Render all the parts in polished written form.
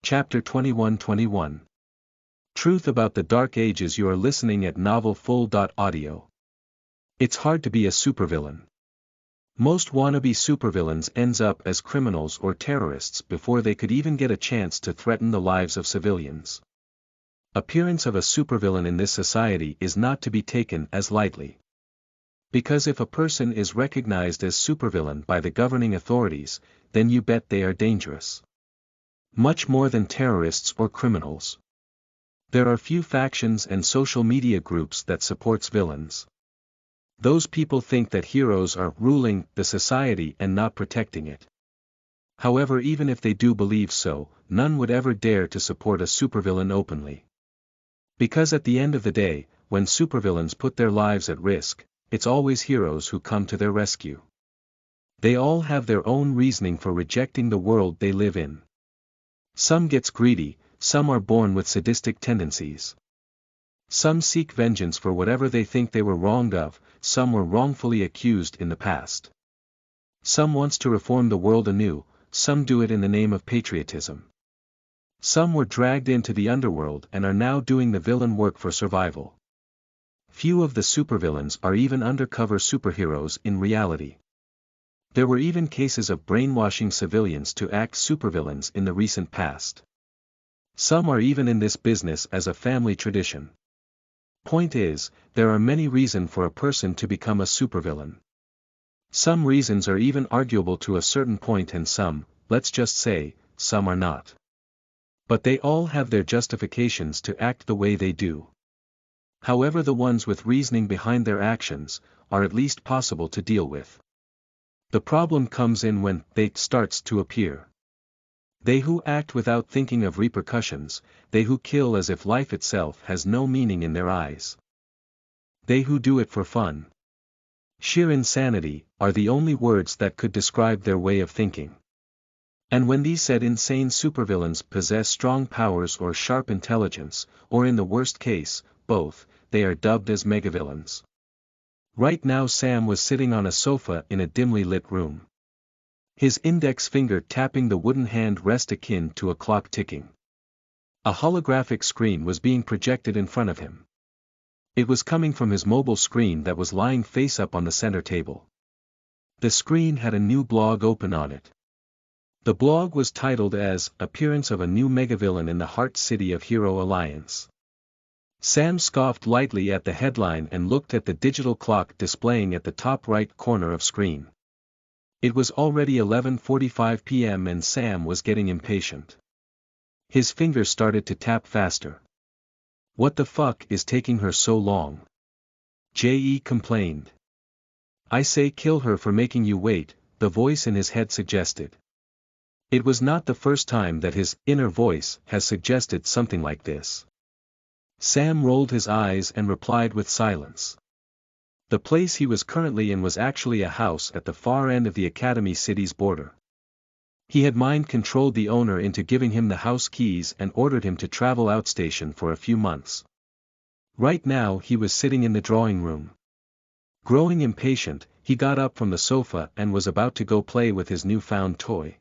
Chapter 21-21. Truth about the Dark Ages. You are listening at NovelFull.audio. It's hard to be a supervillain. Most wannabe supervillains ends up as criminals or terrorists before they could even get a chance to threaten the lives of civilians. Appearance of a supervillain in this society is not to be taken as lightly. Because if a person is recognized as supervillain by the governing authorities, then you bet they are dangerous. Much more than terrorists or criminals. There are few factions and social media groups that supports villains. Those people think that heroes are ruling the society and not protecting it. However, even if they do believe so, none would ever dare to support a supervillain openly. Because at the end of the day, when supervillains put their lives at risk, it's always heroes who come to their rescue. They all have their own reasoning for rejecting the world they live in. Some gets greedy, some are born with sadistic tendencies. Some seek vengeance for whatever they think they were wronged of, some were wrongfully accused in the past. Some wants to reform the world anew, some do it in the name of patriotism. Some were dragged into the underworld and are now doing the villain work for survival. Few of the supervillains are even undercover superheroes in reality. There were even cases of brainwashing civilians to act supervillains in the recent past. Some are even in this business as a family tradition. Point is, there are many reasons for a person to become a supervillain. Some reasons are even arguable to a certain point and some, let's just say, some are not. But they all have their justifications to act the way they do. However, the ones with reasoning behind their actions are at least possible to deal with. The problem comes in when they starts to appear. They who act without thinking of repercussions, they who kill as if life itself has no meaning in their eyes. They who do it for fun. Sheer insanity, are the only words that could describe their way of thinking. And when these said insane supervillains possess strong powers or sharp intelligence, or in the worst case, both, they are dubbed as megavillains. Right now Sam was sitting on a sofa in a dimly lit room. His index finger tapping the wooden hand rest akin to a clock ticking. A holographic screen was being projected in front of him. It was coming from his mobile screen that was lying face up on the center table. The screen had a new blog open on it. The blog was titled as Appearance of a New Megavillain in the Heart City of Hero Alliance. Sam scoffed lightly at the headline and looked at the digital clock displaying at the top right corner of screen. It was already 11:45 p.m. and Sam was getting impatient. His fingers started to tap faster. What the fuck is taking her so long? J.E. complained. I say kill her for making you wait, the voice in his head suggested. It was not the first time that his inner voice has suggested something like this. Sam rolled his eyes and replied with silence. The place he was currently in was actually a house at the far end of the Academy City's border. He had mind-controlled the owner into giving him the house keys and ordered him to travel outstation for a few months. Right now he was sitting in the drawing room. Growing impatient, he got up from the sofa and was about to go play with his newfound toy.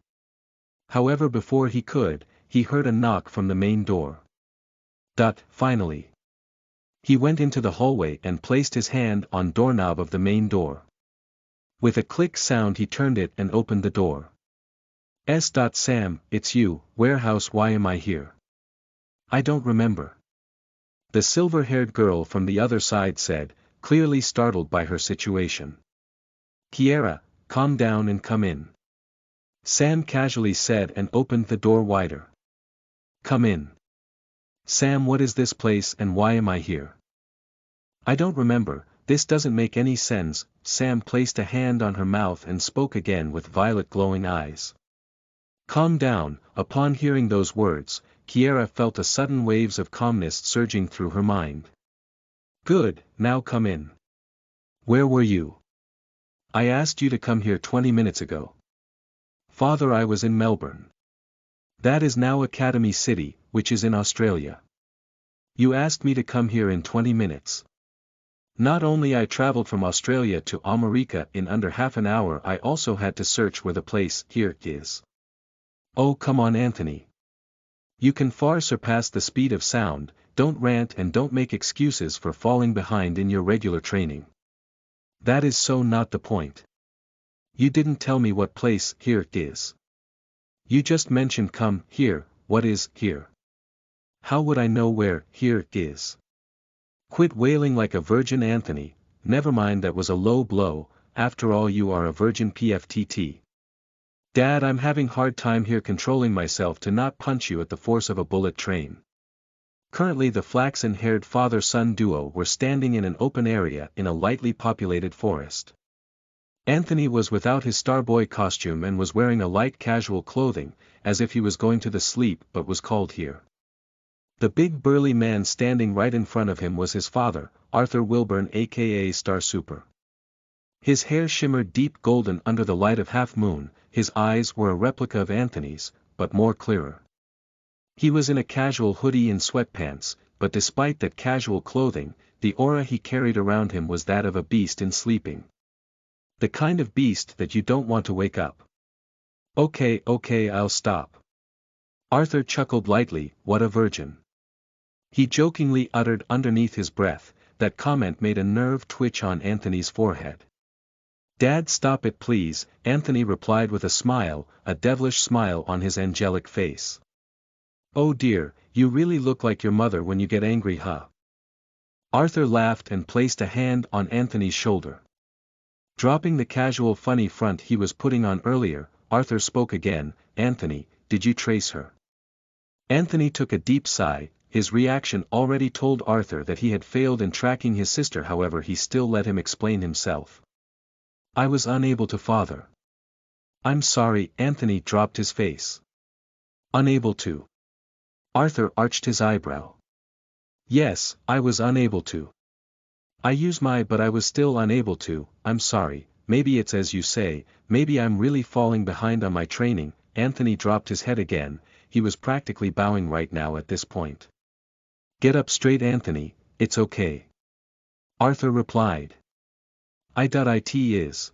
However, before he could, he heard a knock from the main door. Finally. He went into the hallway and placed his hand on doorknob of the main door. With a click sound he turned it and opened the door. Sam, it's you, warehouse, why am I here? I don't remember. The silver-haired girl from the other side said, clearly startled by her situation. Kiera, calm down and come in. Sam casually said and opened the door wider. Come in. Sam, what is this place and why am I here? I don't remember, this doesn't make any sense. Sam placed a hand on her mouth and spoke again with violet glowing eyes. Calm down. Upon hearing those words, Kiera felt a sudden waves of calmness surging through her mind. Good, now come in. Where were you? I asked you to come here 20 minutes ago. Father, I was in Melbourne. That is now Academy City, which is in Australia. You asked me to come here in 20 minutes. Not only I traveled from Australia to America in under half an hour, I also had to search where the place here is. Oh come on Anthony. You can far surpass the speed of sound, don't rant and don't make excuses for falling behind in your regular training. That is so not the point. You didn't tell me what place here is. You just mentioned come here, what is here? How would I know where here is? Quit wailing like a virgin, Anthony. Never mind, that was a low blow, after all you are a virgin PFTT. Dad, I'm having hard time here controlling myself to not punch you at the force of a bullet train. Currently the flaxen-haired father-son duo were standing in an open area in a lightly populated forest. Anthony was without his Starboy costume and was wearing a light casual clothing, as if he was going to the sleep but was called here. The big burly man standing right in front of him was his father, Arthur Wilburn aka Star Super. His hair shimmered deep golden under the light of half moon, his eyes were a replica of Anthony's, but more clearer. He was in a casual hoodie and sweatpants, but despite that casual clothing, the aura he carried around him was that of a beast in sleeping. The kind of beast that you don't want to wake up. Okay, I'll stop. Arthur chuckled lightly, what a virgin. He jokingly uttered underneath his breath. That comment made a nerve twitch on Anthony's forehead. Dad, stop it please, Anthony replied with a smile, a devilish smile on his angelic face. Oh dear, you really look like your mother when you get angry, huh? Arthur laughed and placed a hand on Anthony's shoulder. Dropping the casual funny front he was putting on earlier, Arthur spoke again, Anthony, did you trace her? Anthony took a deep sigh. His reaction already told Arthur that he had failed in tracking his sister, however he still let him explain himself. I was unable to, father. I'm sorry, Anthony dropped his face. Unable to. Arthur arched his eyebrow. Yes, I was unable to. I use my but I was still unable to, I'm sorry, maybe it's as you say, maybe I'm really falling behind on my training. Anthony dropped his head again, he was practically bowing right now at this point. Get up straight, Anthony, it's okay. Arthur replied. It is.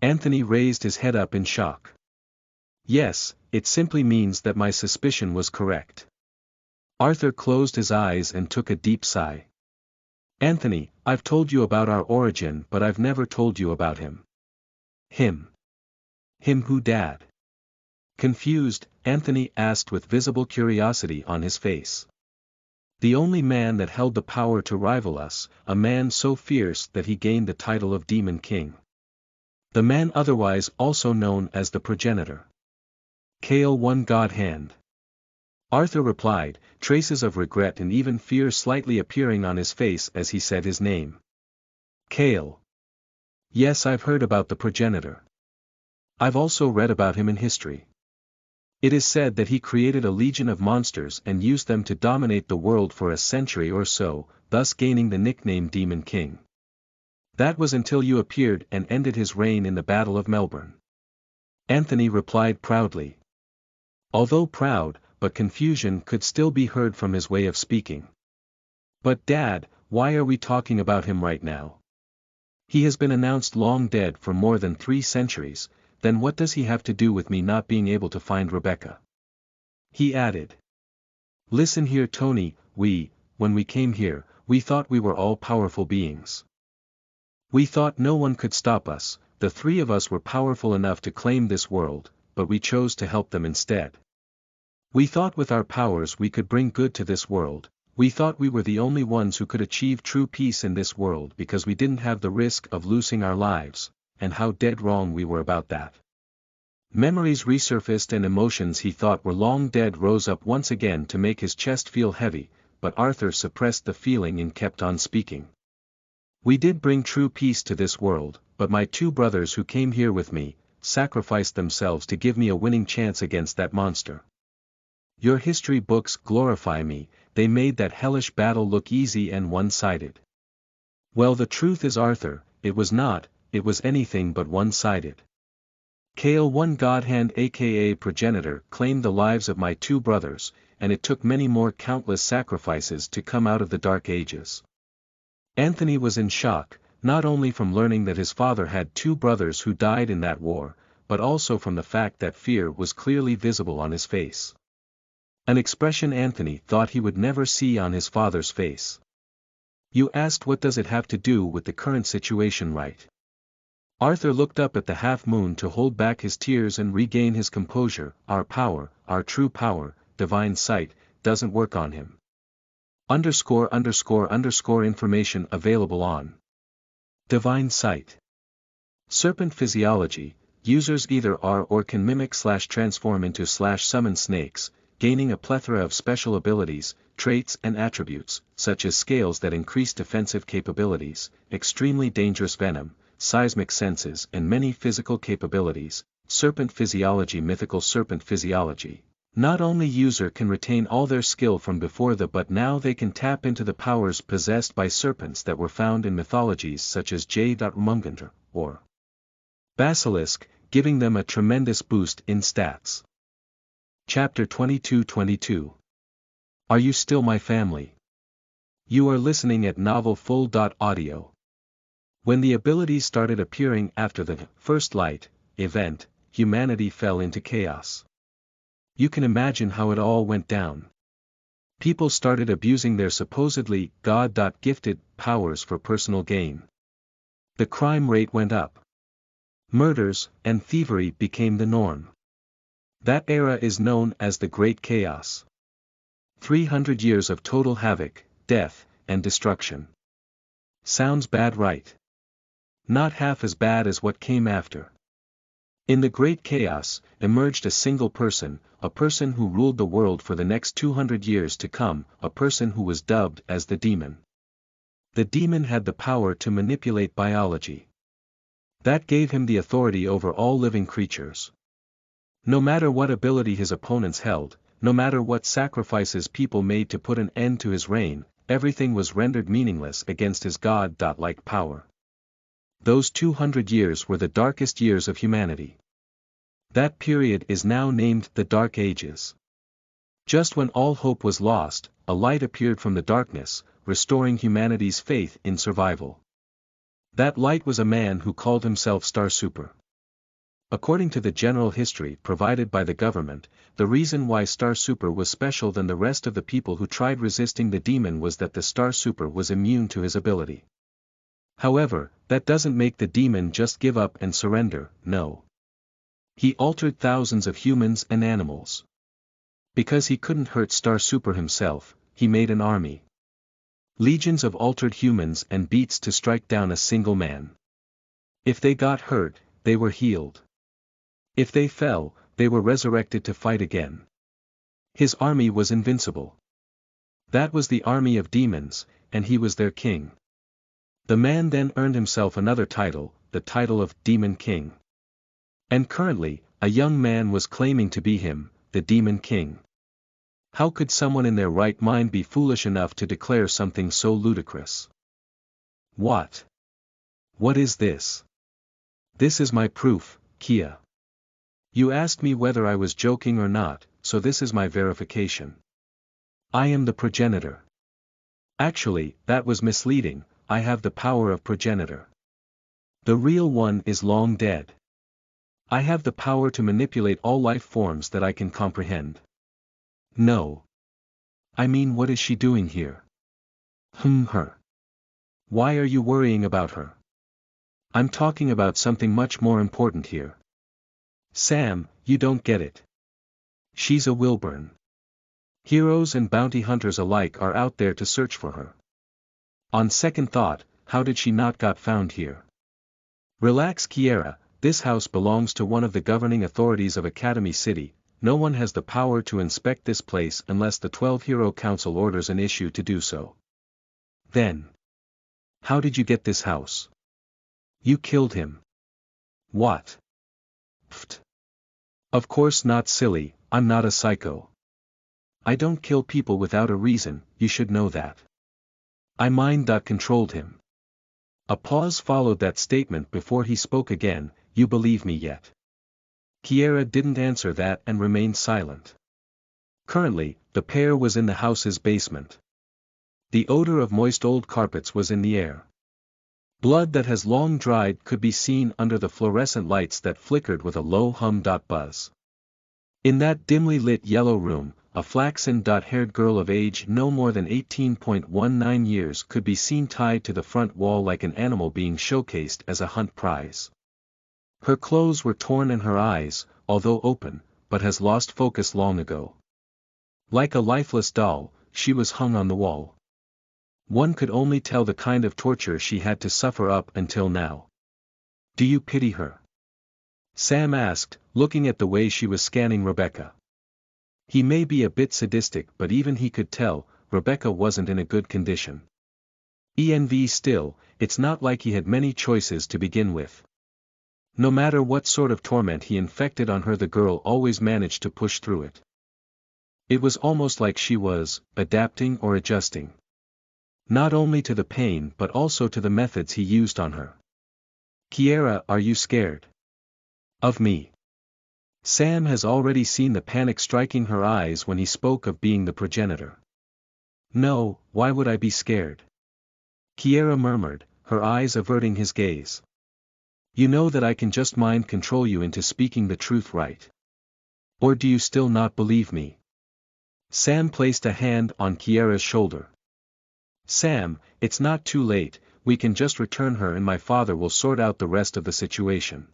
Anthony raised his head up in shock. Yes, it simply means that my suspicion was correct. Arthur closed his eyes and took a deep sigh. Anthony, I've told you about our origin, but I've never told you about him. Him? Him who, Dad? Confused, Anthony asked with visible curiosity on his face. The only man that held the power to rival us, a man so fierce that he gained the title of Demon King. The man otherwise also known as the Progenitor. Kale One God Hand. Arthur replied, traces of regret and even fear slightly appearing on his face as he said his name. Kale. Yes, I've heard about the Progenitor. I've also read about him in history. It is said that he created a legion of monsters and used them to dominate the world for a century or so, thus gaining the nickname Demon King. That was until you appeared and ended his reign in the Battle of Melbourne. Anthony replied proudly. Although proud, but confusion could still be heard from his way of speaking. But Dad, why are we talking about him right now? He has been announced long dead for more than 3 centuries, then what does he have to do with me not being able to find Rebecca? He added. Listen here, Tony, when we came here, we thought we were all powerful beings. We thought no one could stop us, the 3 of us were powerful enough to claim this world, but we chose to help them instead. We thought with our powers we could bring good to this world, we thought we were the only ones who could achieve true peace in this world because we didn't have the risk of losing our lives, and how dead wrong we were about that. Memories resurfaced and emotions he thought were long dead rose up once again to make his chest feel heavy, but Arthur suppressed the feeling and kept on speaking. We did bring true peace to this world, but my 2 brothers who came here with me, sacrificed themselves to give me a winning chance against that monster. Your history books glorify me, they made that hellish battle look easy and one-sided. Well, the truth is, Arthur, it was not, it was anything but one-sided. Kale One God Hand aka Progenitor claimed the lives of my 2 brothers, and it took many more countless sacrifices to come out of the Dark Ages. Anthony was in shock, not only from learning that his father had 2 brothers who died in that war, but also from the fact that fear was clearly visible on his face. An expression Anthony thought he would never see on his father's face. You asked what does it have to do with the current situation, right? Arthur looked up at the half-moon to hold back his tears and regain his composure. Our power, our true power, divine sight, doesn't work on him. ____ information available on Divine Sight. Serpent Physiology. Users either are or can mimic/transform into /summon snakes, gaining a plethora of special abilities, traits and attributes, such as scales that increase defensive capabilities, extremely dangerous venom, seismic senses and many physical capabilities. Serpent Physiology. Mythical Serpent Physiology. Not only user can retain all their skill from before but now they can tap into the powers possessed by serpents that were found in mythologies such as J.Rumgandr, or Basilisk, giving them a tremendous boost in stats. Chapter 22. Are you still my family? You are listening at NovelFull.audio. When the abilities started appearing after the First Light event, humanity fell into chaos. You can imagine how it all went down. People started abusing their supposedly God-gifted powers for personal gain. The crime rate went up. Murders and thievery became the norm. That era is known as the Great Chaos. 300 years of total havoc, death, and destruction. Sounds bad, right? Not half as bad as what came after. In the Great Chaos, emerged a single person, a person who ruled the world for the next 200 years to come, a person who was dubbed as the Demon. The Demon had the power to manipulate biology. That gave him the authority over all living creatures. No matter what ability his opponents held, no matter what sacrifices people made to put an end to his reign, everything was rendered meaningless against his God-like power. Those 200 years were the darkest years of humanity. That period is now named the Dark Ages. Just when all hope was lost, a light appeared from the darkness, restoring humanity's faith in survival. That light was a man who called himself Star Super. According to the general history provided by the government, the reason why Star Super was special than the rest of the people who tried resisting the demon was that the Star Super was immune to his ability. However, that doesn't make the demon just give up and surrender, no. He altered thousands of humans and animals. Because he couldn't hurt Star Super himself, he made an army. Legions of altered humans and beasts to strike down a single man. If they got hurt, they were healed. If they fell, they were resurrected to fight again. His army was invincible. That was the army of demons, and he was their king. The man then earned himself another title, the title of Demon King. And currently, a young man was claiming to be him, the Demon King. How could someone in their right mind be foolish enough to declare something so ludicrous? What? What is this? This is my proof, Kia. You asked me whether I was joking or not, so this is my verification. I am the progenitor. Actually, that was misleading. I have the power of progenitor. The real one is long dead. I have the power to manipulate all life forms that I can comprehend. No. I mean, what is she doing here? Her. Why are you worrying about her? I'm talking about something much more important here. Sam, you don't get it. She's a Wilburn. Heroes and bounty hunters alike are out there to search for her. On second thought, how did she not got found here? Relax, Kiera, this house belongs to one of the governing authorities of Academy City. No one has the power to inspect this place unless the 12 Hero Council orders an issue to do so. Then, how did you get this house? You killed him. What? Pfft. Of course not, silly, I'm not a psycho. I don't kill people without a reason, you should know that. I mind-controlled him. A pause followed that statement before he spoke again. You believe me yet? Kiera didn't answer that and remained silent. Currently, the pair was in the house's basement. The odor of moist old carpets was in the air. Blood that has long dried could be seen under the fluorescent lights that flickered with a low hum. Buzz. In that dimly lit yellow room, a flaxen-haired girl of age no more than 18.19 years could be seen tied to the front wall like an animal being showcased as a hunt prize. Her clothes were torn and her eyes, although open, but has lost focus long ago. Like a lifeless doll, she was hung on the wall. One could only tell the kind of torture she had to suffer up until now. Do you pity her? Sam asked, looking at the way she was scanning Rebecca. He may be a bit sadistic, but even he could tell, Rebecca wasn't in a good condition. Still, it's not like he had many choices to begin with. No matter what sort of torment he inflicted on her, the girl always managed to push through it. It was almost like she was adapting or adjusting. Not only to the pain but also to the methods he used on her. Kiera, are you scared? Of me? Sam has already seen the panic striking her eyes when he spoke of being the progenitor. No, why would I be scared? Kiera murmured, her eyes averting his gaze. You know that I can just mind control you into speaking the truth, right? Or do you still not believe me? Sam placed a hand on Kiera's shoulder. Sam, it's not too late, we can just return her and my father will sort out the rest of the situation.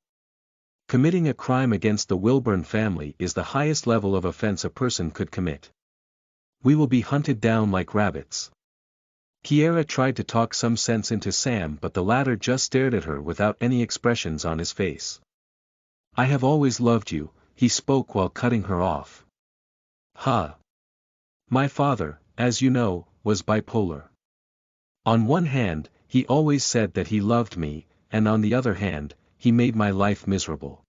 Committing a crime against the Wilburn family is the highest level of offense a person could commit. We will be hunted down like rabbits. Kiera tried to talk some sense into Sam, but the latter just stared at her without any expressions on his face. I have always loved you, he spoke while cutting her off. Huh. My father, as you know, was bipolar. On one hand, he always said that he loved me, and on the other hand, he made my life miserable.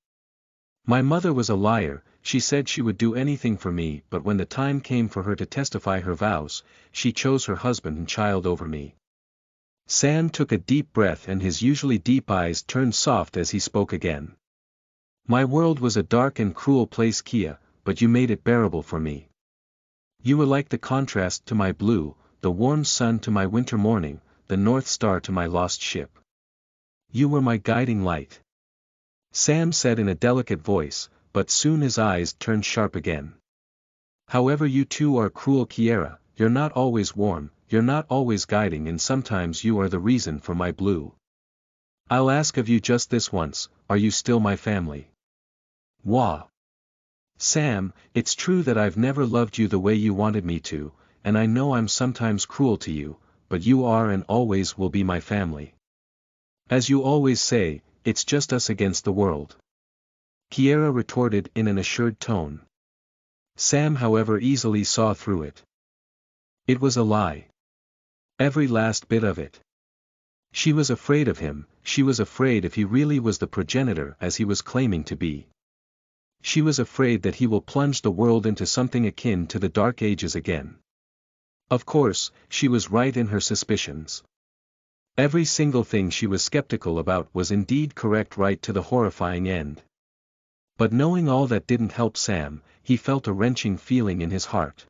My mother was a liar, she said she would do anything for me, but when the time came for her to testify her vows, she chose her husband and child over me. Sam took a deep breath and his usually deep eyes turned soft as he spoke again. My world was a dark and cruel place, Kia, but you made it bearable for me. You were like the contrast to my blue, the warm sun to my winter morning, the North Star to my lost ship. You were my guiding light. Sam said in a delicate voice, but soon his eyes turned sharp again. However, you too are cruel, Kiera, you're not always warm, you're not always guiding, and sometimes you are the reason for my blue. I'll ask of you just this once, are you still my family? Wah. Sam, it's true that I've never loved you the way you wanted me to, and I know I'm sometimes cruel to you, but you are and always will be my family. As you always say, it's just us against the world. Kiera retorted in an assured tone. Sam, however, easily saw through it. It was a lie. Every last bit of it. She was afraid of him, she was afraid if he really was the progenitor as he was claiming to be. She was afraid that he will plunge the world into something akin to the Dark Ages again. Of course, she was right in her suspicions. Every single thing she was skeptical about was indeed correct right to the horrifying end. But knowing all that didn't help Sam, he felt a wrenching feeling in his heart.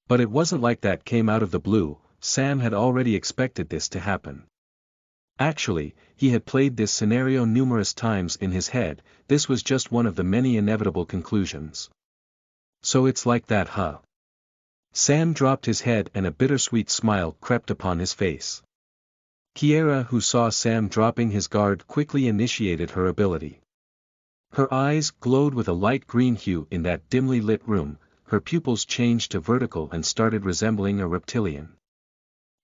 But it wasn't like that came out of the blue, Sam had already expected this to happen. Actually, he had played this scenario numerous times in his head, this was just one of the many inevitable conclusions. So it's like that, huh? Sam dropped his head and a bittersweet smile crept upon his face. Kiera, who saw Sam dropping his guard, quickly initiated her ability. Her eyes glowed with a light green hue in that dimly lit room, her pupils changed to vertical and started resembling a reptilian.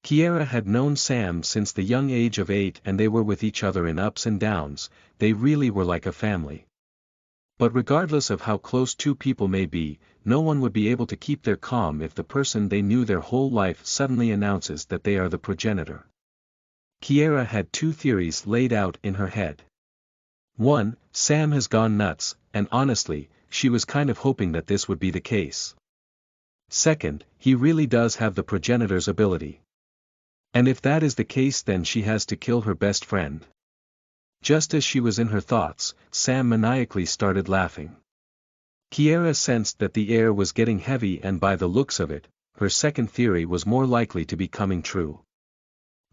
Kiera had known Sam since the young age of 8 and they were with each other in ups and downs, they really were like a family. But regardless of how close two people may be, no one would be able to keep their calm if the person they knew their whole life suddenly announces that they are the progenitor. Kiera had two theories laid out in her head. One, Sam has gone nuts, and honestly, she was kind of hoping that this would be the case. Second, he really does have the progenitor's ability. And if that is the case, then she has to kill her best friend. Just as she was in her thoughts, Sam maniacally started laughing. Kiera sensed that the air was getting heavy, and by the looks of it, her second theory was more likely to be coming true.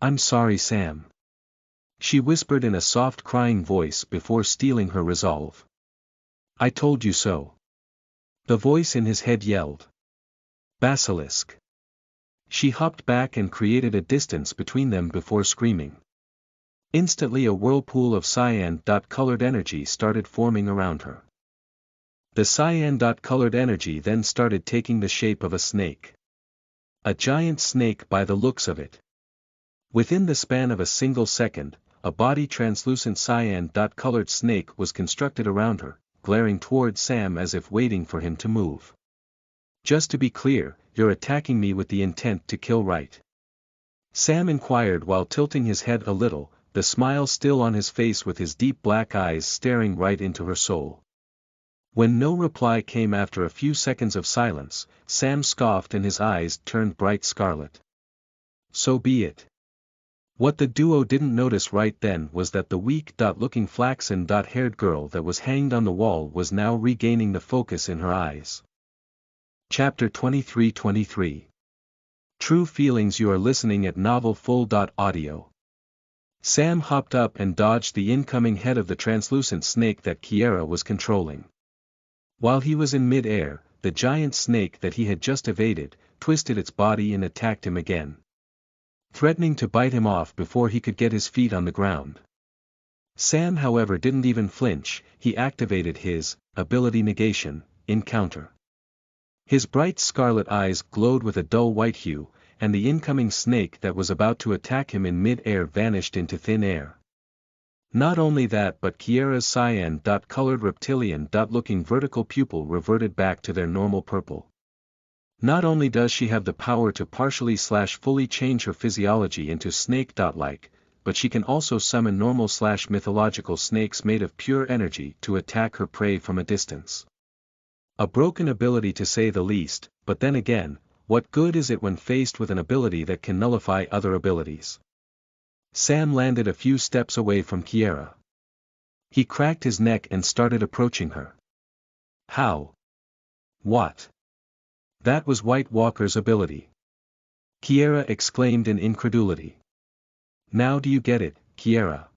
I'm sorry, Sam. She whispered in a soft crying voice before steeling her resolve. I told you so. The voice in his head yelled. Basilisk. She hopped back and created a distance between them before screaming. Instantly a whirlpool of cyan-colored energy started forming around her. The cyan-colored energy then started taking the shape of a snake. A giant snake by the looks of it. Within the span of a single second, a body translucent cyan-colored snake was constructed around her, glaring toward Sam as if waiting for him to move. Just to be clear, you're attacking me with the intent to kill, right? Sam inquired while tilting his head a little, the smile still on his face with his deep black eyes staring right into her soul. When no reply came after a few seconds of silence, Sam scoffed and his eyes turned bright scarlet. So be it. What the duo didn't notice right then was that the weak-looking flaxen-haired girl that was hanged on the wall was now regaining the focus in her eyes. Chapter 23:23. True Feelings. You are listening at NovelFull.audio. Sam hopped up and dodged the incoming head of the translucent snake that Kiera was controlling. While he was in mid-air, the giant snake that he had just evaded, twisted its body and attacked him again, threatening to bite him off before he could get his feet on the ground. Sam, however, didn't even flinch. He activated his ability negation in counter. His bright scarlet eyes glowed with a dull white hue, and the incoming snake that was about to attack him in mid-air vanished into thin air. Not only that, but Kiera's cyan-colored reptilian-looking vertical pupil reverted back to their normal purple. Not only does she have the power to partially/fully change her physiology into snake-like, but she can also summon normal/mythological snakes made of pure energy to attack her prey from a distance. A broken ability to say the least, but then again, what good is it when faced with an ability that can nullify other abilities? Sam landed a few steps away from Kiera. He cracked his neck and started approaching her. How? What? That was White Walker's ability. Kiera exclaimed in incredulity. Now do you get it, Kiera?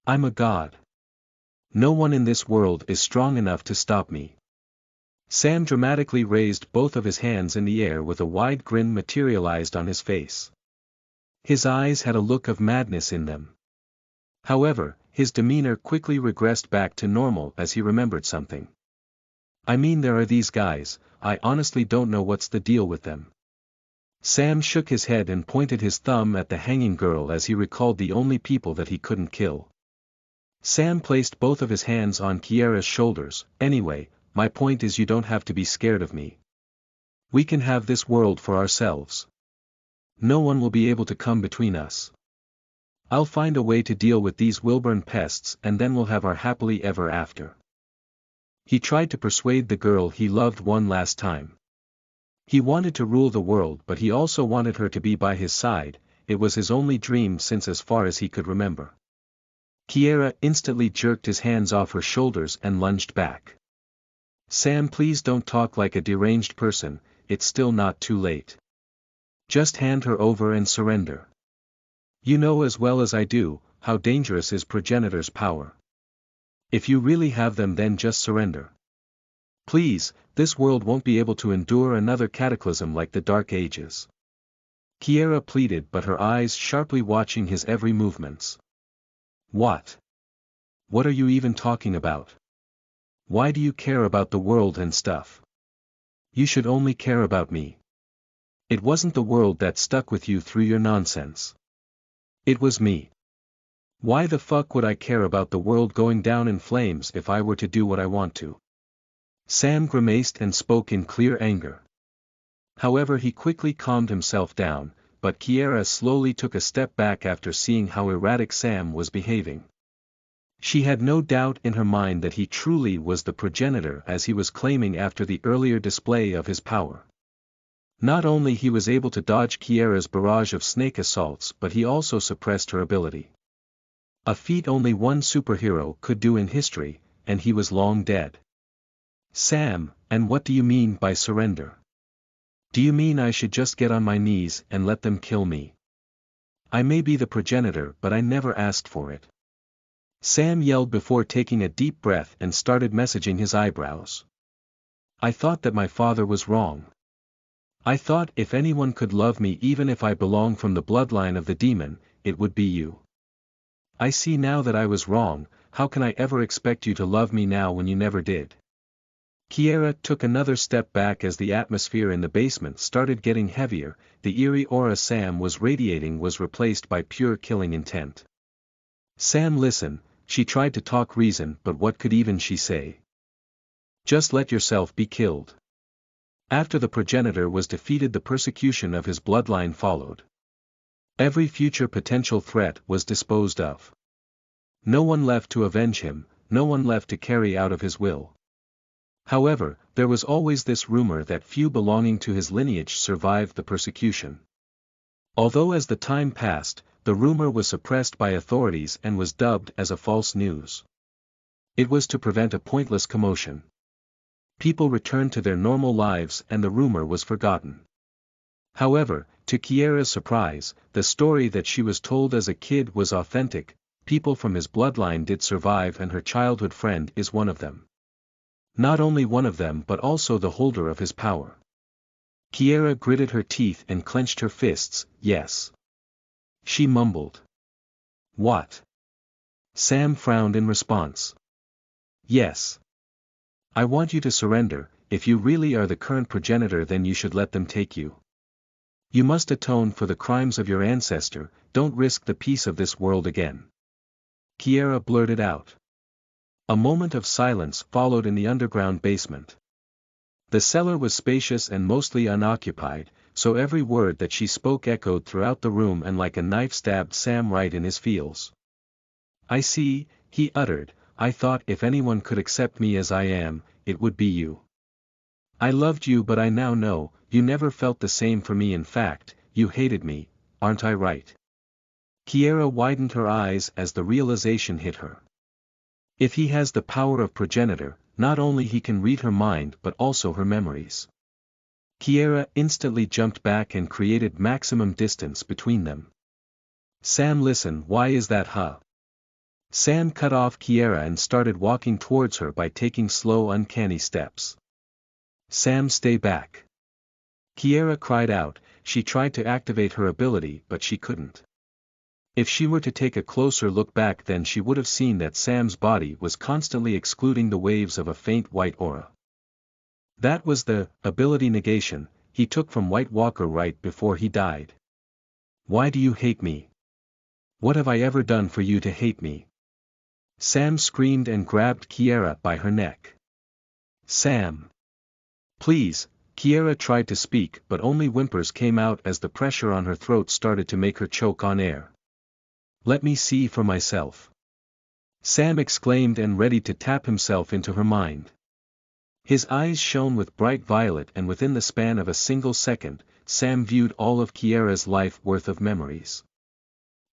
I'm a god. No one in this world is strong enough to stop me. Sam dramatically raised both of his hands in the air with a wide grin materialized on his face. His eyes had a look of madness in them. However, his demeanor quickly regressed back to normal as he remembered something. I mean, there are these guys, I honestly don't know what's the deal with them. Sam shook his head and pointed his thumb at the hanging girl as he recalled the only people that he couldn't kill. Sam placed both of his hands on Kiera's shoulders. Anyway, my point is, you don't have to be scared of me. We can have this world for ourselves. No one will be able to come between us. I'll find a way to deal with these Wilburn pests and then we'll have our happily ever after. He tried to persuade the girl he loved one last time. He wanted to rule the world, but he also wanted her to be by his side. It was his only dream since as far as he could remember. Kiera instantly jerked his hands off her shoulders and lunged back. Sam, please don't talk like a deranged person, it's still not too late. Just hand her over and surrender. You know as well as I do, how dangerous is Progenitor's power. If you really have them, then just surrender. Please, this world won't be able to endure another cataclysm like the Dark Ages. Kiera pleaded, but her eyes sharply watching his every movements. What? What are you even talking about? Why do you care about the world and stuff? You should only care about me. It wasn't the world that stuck with you through your nonsense. It was me. Why the fuck would I care about the world going down in flames if I were to do what I want to? Sam grimaced and spoke in clear anger. However, he quickly calmed himself down, but Kiera slowly took a step back after seeing how erratic Sam was behaving. She had no doubt in her mind that he truly was the progenitor as he was claiming after the earlier display of his power. Not only he was able to dodge Kiera's barrage of snake assaults, but he also suppressed her ability. A feat only one superhero could do in history, and he was long dead. Sam, and what do you mean by surrender? Do you mean I should just get on my knees and let them kill me? I may be the progenitor, but I never asked for it. Sam yelled before taking a deep breath and started massaging his eyebrows. I thought that my father was wrong. I thought if anyone could love me even if I belong from the bloodline of the demon, it would be you. I see now that I was wrong. How can I ever expect you to love me now when you never did? Kiera took another step back as the atmosphere in the basement started getting heavier. The eerie aura Sam was radiating was replaced by pure killing intent. Sam, listen, she tried to talk reason, but what could even she say? Just let yourself be killed. After the progenitor was defeated, the persecution of his bloodline followed. Every future potential threat was disposed of. No one left to avenge him, no one left to carry out of his will. However, there was always this rumor that few belonging to his lineage survived the persecution. Although as the time passed, the rumor was suppressed by authorities and was dubbed as a false news. It was to prevent a pointless commotion. People returned to their normal lives and the rumor was forgotten. However, to Kiera's surprise, the story that she was told as a kid was authentic. People from his bloodline did survive and her childhood friend is one of them. Not only one of them but also the holder of his power. Kiera gritted her teeth and clenched her fists. Yes. She mumbled. What? Sam frowned in response. Yes. I want you to surrender. If you really are the current progenitor, then you should let them take you. You must atone for the crimes of your ancestor. Don't risk the peace of this world again. Kiera blurted out. A moment of silence followed in the underground basement. The cellar was spacious and mostly unoccupied, so every word that she spoke echoed throughout the room and like a knife stabbed Sam right in his feels. I see, he uttered, I thought if anyone could accept me as I am, it would be you. I loved you, but I now know, you never felt the same for me. In fact, you hated me, aren't I right? Kiera widened her eyes as the realization hit her. If he has the power of progenitor, not only he can read her mind but also her memories. Kiera instantly jumped back and created maximum distance between them. Sam, listen, why is that, huh? Sam cut off Kiera and started walking towards her by taking slow, uncanny steps. Sam, stay back. Kiera cried out. She tried to activate her ability but she couldn't. If she were to take a closer look back, then she would have seen that Sam's body was constantly excluding the waves of a faint white aura. That was the ability negation he took from White Walker right before he died. Why do you hate me? What have I ever done for you to hate me? Sam screamed and grabbed Kiera by her neck. Sam! Please! Kiera tried to speak but only whimpers came out as the pressure on her throat started to make her choke on air. Let me see for myself. Sam exclaimed and ready to tap himself into her mind. His eyes shone with bright violet and within the span of a single second, Sam viewed all of Kiera's life worth of memories.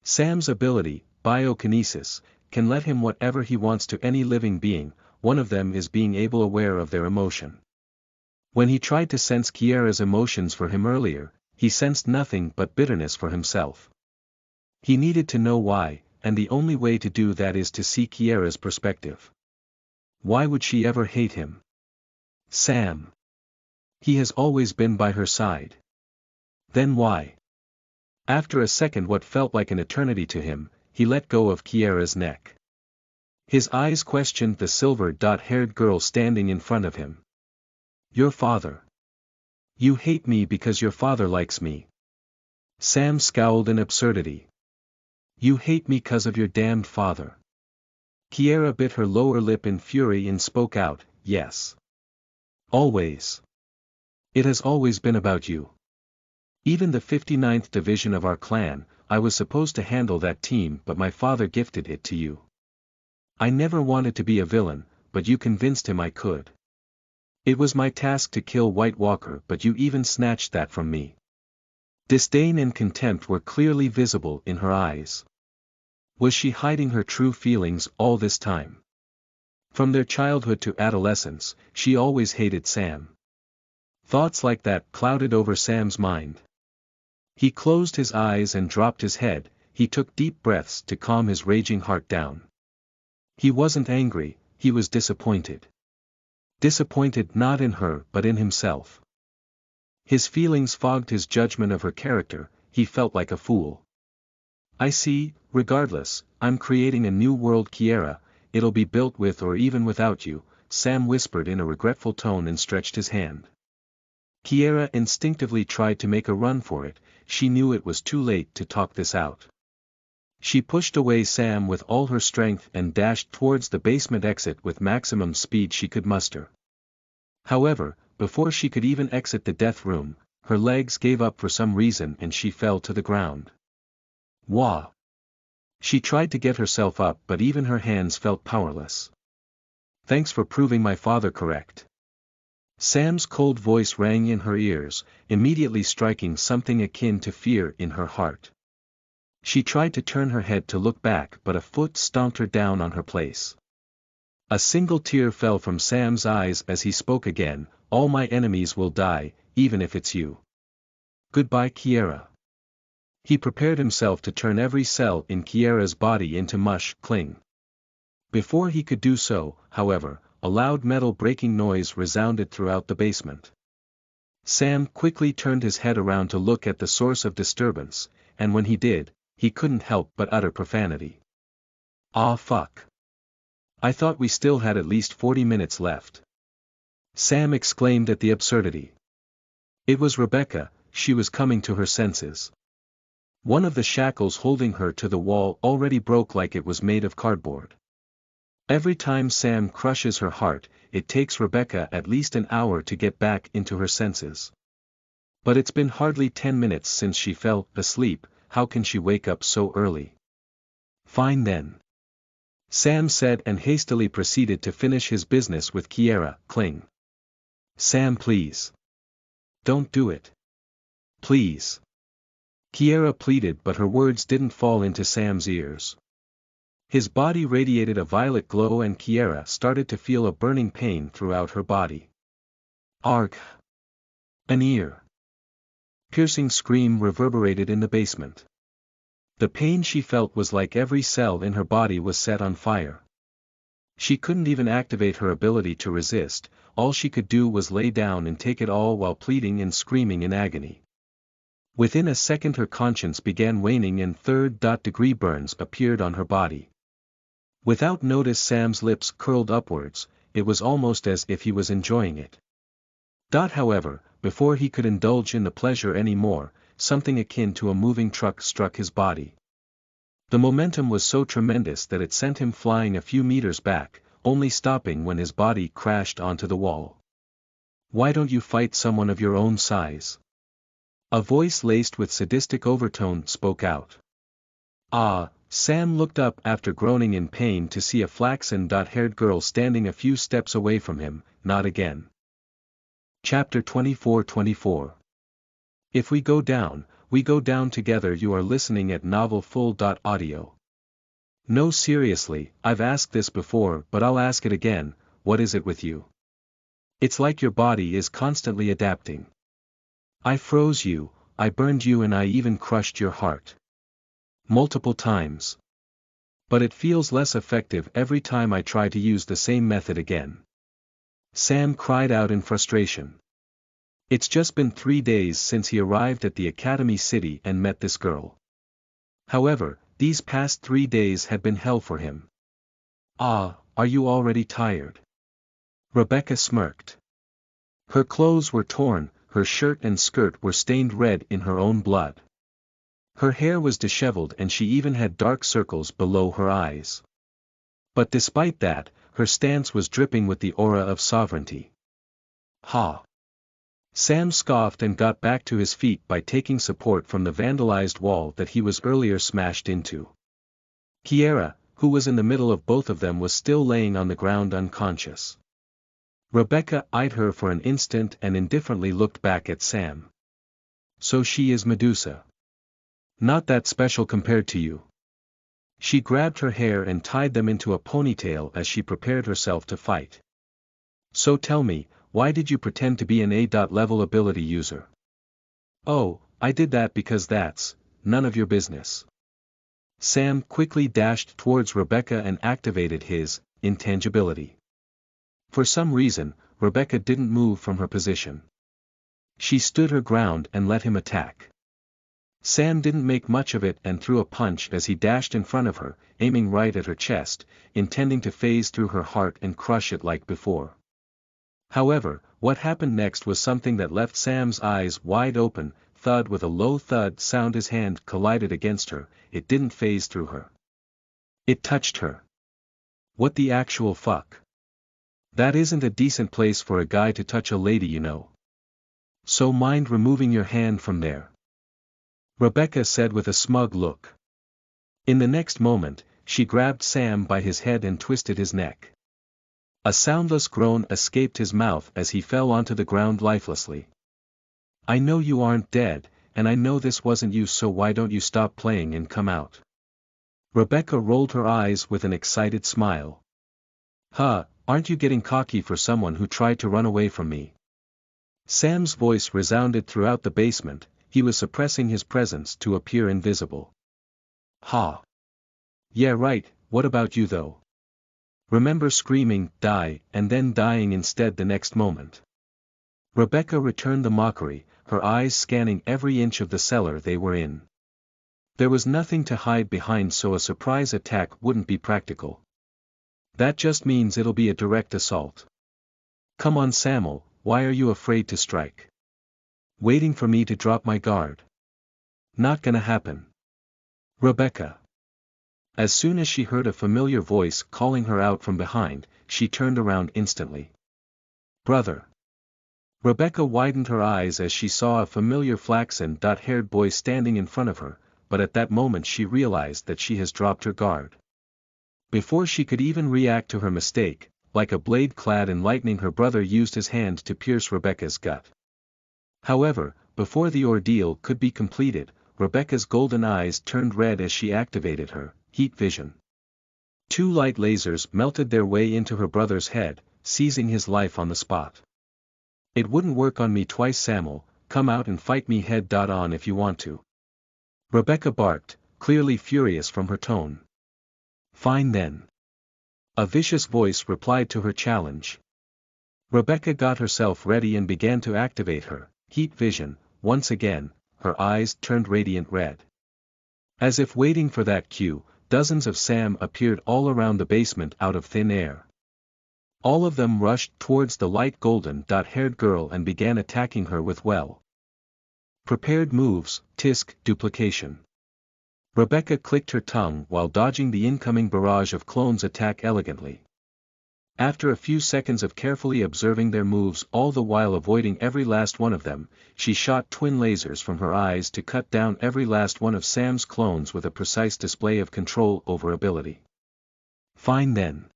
Sam's ability, biokinesis, can let him whatever he wants to any living being. One of them is being able aware of their emotion. When he tried to sense Kiera's emotions for him earlier, he sensed nothing but bitterness for himself. He needed to know why, and the only way to do that is to see Kiera's perspective. Why would she ever hate him? Sam. He has always been by her side. Then why? After a second, what felt like an eternity to him, he let go of Kiera's neck. His eyes questioned the silver-haired girl standing in front of him. Your father. You hate me because your father likes me. Sam scowled in absurdity. You hate me because of your damned father. Kiera bit her lower lip in fury and spoke out, yes. Always. It has always been about you. Even the 59th division of our clan, I was supposed to handle that team, but my father gifted it to you. I never wanted to be a villain, but you convinced him I could. It was my task to kill White Walker, but you even snatched that from me. Disdain and contempt were clearly visible in her eyes. Was she hiding her true feelings all this time? From their childhood to adolescence, she always hated Sam. Thoughts like that clouded over Sam's mind. He closed his eyes and dropped his head. He took deep breaths to calm his raging heart down. He wasn't angry, he was disappointed. Disappointed not in her but in himself. His feelings fogged his judgment of her character, he felt like a fool. I see, regardless, I'm creating a new world, Kiera, it'll be built with or even without you, Sam whispered in a regretful tone and stretched his hand. Kiera instinctively tried to make a run for it, she knew it was too late to talk this out. She pushed away Sam with all her strength and dashed towards the basement exit with maximum speed she could muster. However, before she could even exit the death room, her legs gave up for some reason and she fell to the ground. Wah! She tried to get herself up but even her hands felt powerless. Thanks for proving my father correct. Sam's cold voice rang in her ears, immediately striking something akin to fear in her heart. She tried to turn her head to look back but a foot stomped her down on her place. A single tear fell from Sam's eyes as he spoke again, all my enemies will die, even if it's you. Goodbye, Kiera. He prepared himself to turn every cell in Kiera's body into mush, cling. Before he could do so, however, a loud metal breaking noise resounded throughout the basement. Sam quickly turned his head around to look at the source of disturbance, and when he did, he couldn't help but utter profanity. Ah fuck. I thought we still had at least 40 minutes left. Sam exclaimed at the absurdity. It was Rebecca, she was coming to her senses. One of the shackles holding her to the wall already broke like it was made of cardboard. Every time Sam crushes her heart, it takes Rebecca at least an hour to get back into her senses. But it's been hardly 10 minutes since she fell asleep, how can she wake up so early? Fine then. Sam said and hastily proceeded to finish his business with Kiera, cling. Sam, please. Don't do it. Please. Kiera pleaded but her words didn't fall into Sam's ears. His body radiated a violet glow and Kiera started to feel a burning pain throughout her body. Argh! An ear! Piercing scream reverberated in the basement. The pain she felt was like every cell in her body was set on fire. She couldn't even activate her ability to resist, all she could do was lay down and take it all while pleading and screaming in agony. Within a second her conscience began waning and third-degree burns appeared on her body. Without notice Sam's lips curled upwards, it was almost as if he was enjoying it. However, before he could indulge in the pleasure any more, something akin to a moving truck struck his body. The momentum was so tremendous that it sent him flying a few meters back, only stopping when his body crashed onto the wall. Why don't you fight someone of your own size? A voice laced with sadistic overtone spoke out. Ah! Sam looked up after groaning in pain to see a flaxen-haired girl standing a few steps away from him, not again. Chapter 24:24. If we go down together. You are listening at novelfull.audio. No, seriously, I've asked this before but I'll ask it again, what is it with you? It's like your body is constantly adapting. I froze you, I burned you and I even crushed your heart. Multiple times. But it feels less effective every time I try to use the same method again. Sam cried out in frustration. It's just been 3 days since he arrived at the Academy City and met this girl. However, these past 3 days had been hell for him. Ah, are you already tired? Rebecca smirked. Her clothes were torn, her shirt and skirt were stained red in her own blood. Her hair was disheveled and she even had dark circles below her eyes. But despite that, her stance was dripping with the aura of sovereignty. Ha! Sam scoffed and got back to his feet by taking support from the vandalized wall that he was earlier smashed into. Kiera, who was in the middle of both of them, was still laying on the ground unconscious. Rebecca eyed her for an instant and indifferently looked back at Sam. So she is Medusa. Not that special compared to you. She grabbed her hair and tied them into a ponytail as she prepared herself to fight. So tell me, why did you pretend to be an A-level ability user? Oh, I did that because that's none of your business. Sam quickly dashed towards Rebecca and activated his intangibility. For some reason, Rebecca didn't move from her position. She stood her ground and let him attack. Sam didn't make much of it and threw a punch as he dashed in front of her, aiming right at her chest, intending to phase through her heart and crush it like before. However, what happened next was something that left Sam's eyes wide open. Thud, with a low thud sound, his hand collided against her. It didn't phase through her. It touched her. What the actual fuck? That isn't a decent place for a guy to touch a lady, you know. So mind removing your hand from there, Rebecca said with a smug look. In the next moment, she grabbed Sam by his head and twisted his neck. A soundless groan escaped his mouth as he fell onto the ground lifelessly. I know you aren't dead, and I know this wasn't you, so why don't you stop playing and come out? Rebecca rolled her eyes with an excited smile. Huh, aren't you getting cocky for someone who tried to run away from me? Sam's voice resounded throughout the basement. He was suppressing his presence to appear invisible. Ha! Yeah right, what about you though? Remember screaming, die, and then dying instead the next moment? Rebecca returned the mockery, her eyes scanning every inch of the cellar they were in. There was nothing to hide behind, so a surprise attack wouldn't be practical. That just means it'll be a direct assault. Come on Samuel, why are you afraid to strike? Waiting for me to drop my guard? Not gonna happen. Rebecca. As soon as she heard a familiar voice calling her out from behind, she turned around instantly. Brother. Rebecca widened her eyes as she saw a familiar flaxen-haired boy standing in front of her, but at that moment she realized that she has dropped her guard. Before she could even react to her mistake, like a blade clad in lightning, her brother used his hand to pierce Rebecca's gut. However, before the ordeal could be completed, Rebecca's golden eyes turned red as she activated her heat vision. 2 light lasers melted their way into her brother's head, seizing his life on the spot. It wouldn't work on me twice, Samuel, come out and fight me head on if you want to. Rebecca barked, clearly furious from her tone. Fine then. A vicious voice replied to her challenge. Rebecca got herself ready and began to activate her heat vision. Once again, her eyes turned radiant red. As if waiting for that cue, dozens of Sam appeared all around the basement out of thin air. All of them rushed towards the light golden-haired girl and began attacking her with well-prepared moves. Tisk duplication. Rebecca clicked her tongue while dodging the incoming barrage of clones' attack elegantly. After a few seconds of carefully observing their moves, all the while avoiding every last one of them, she shot twin lasers from her eyes to cut down every last one of Sam's clones with a precise display of control over ability. Fine then.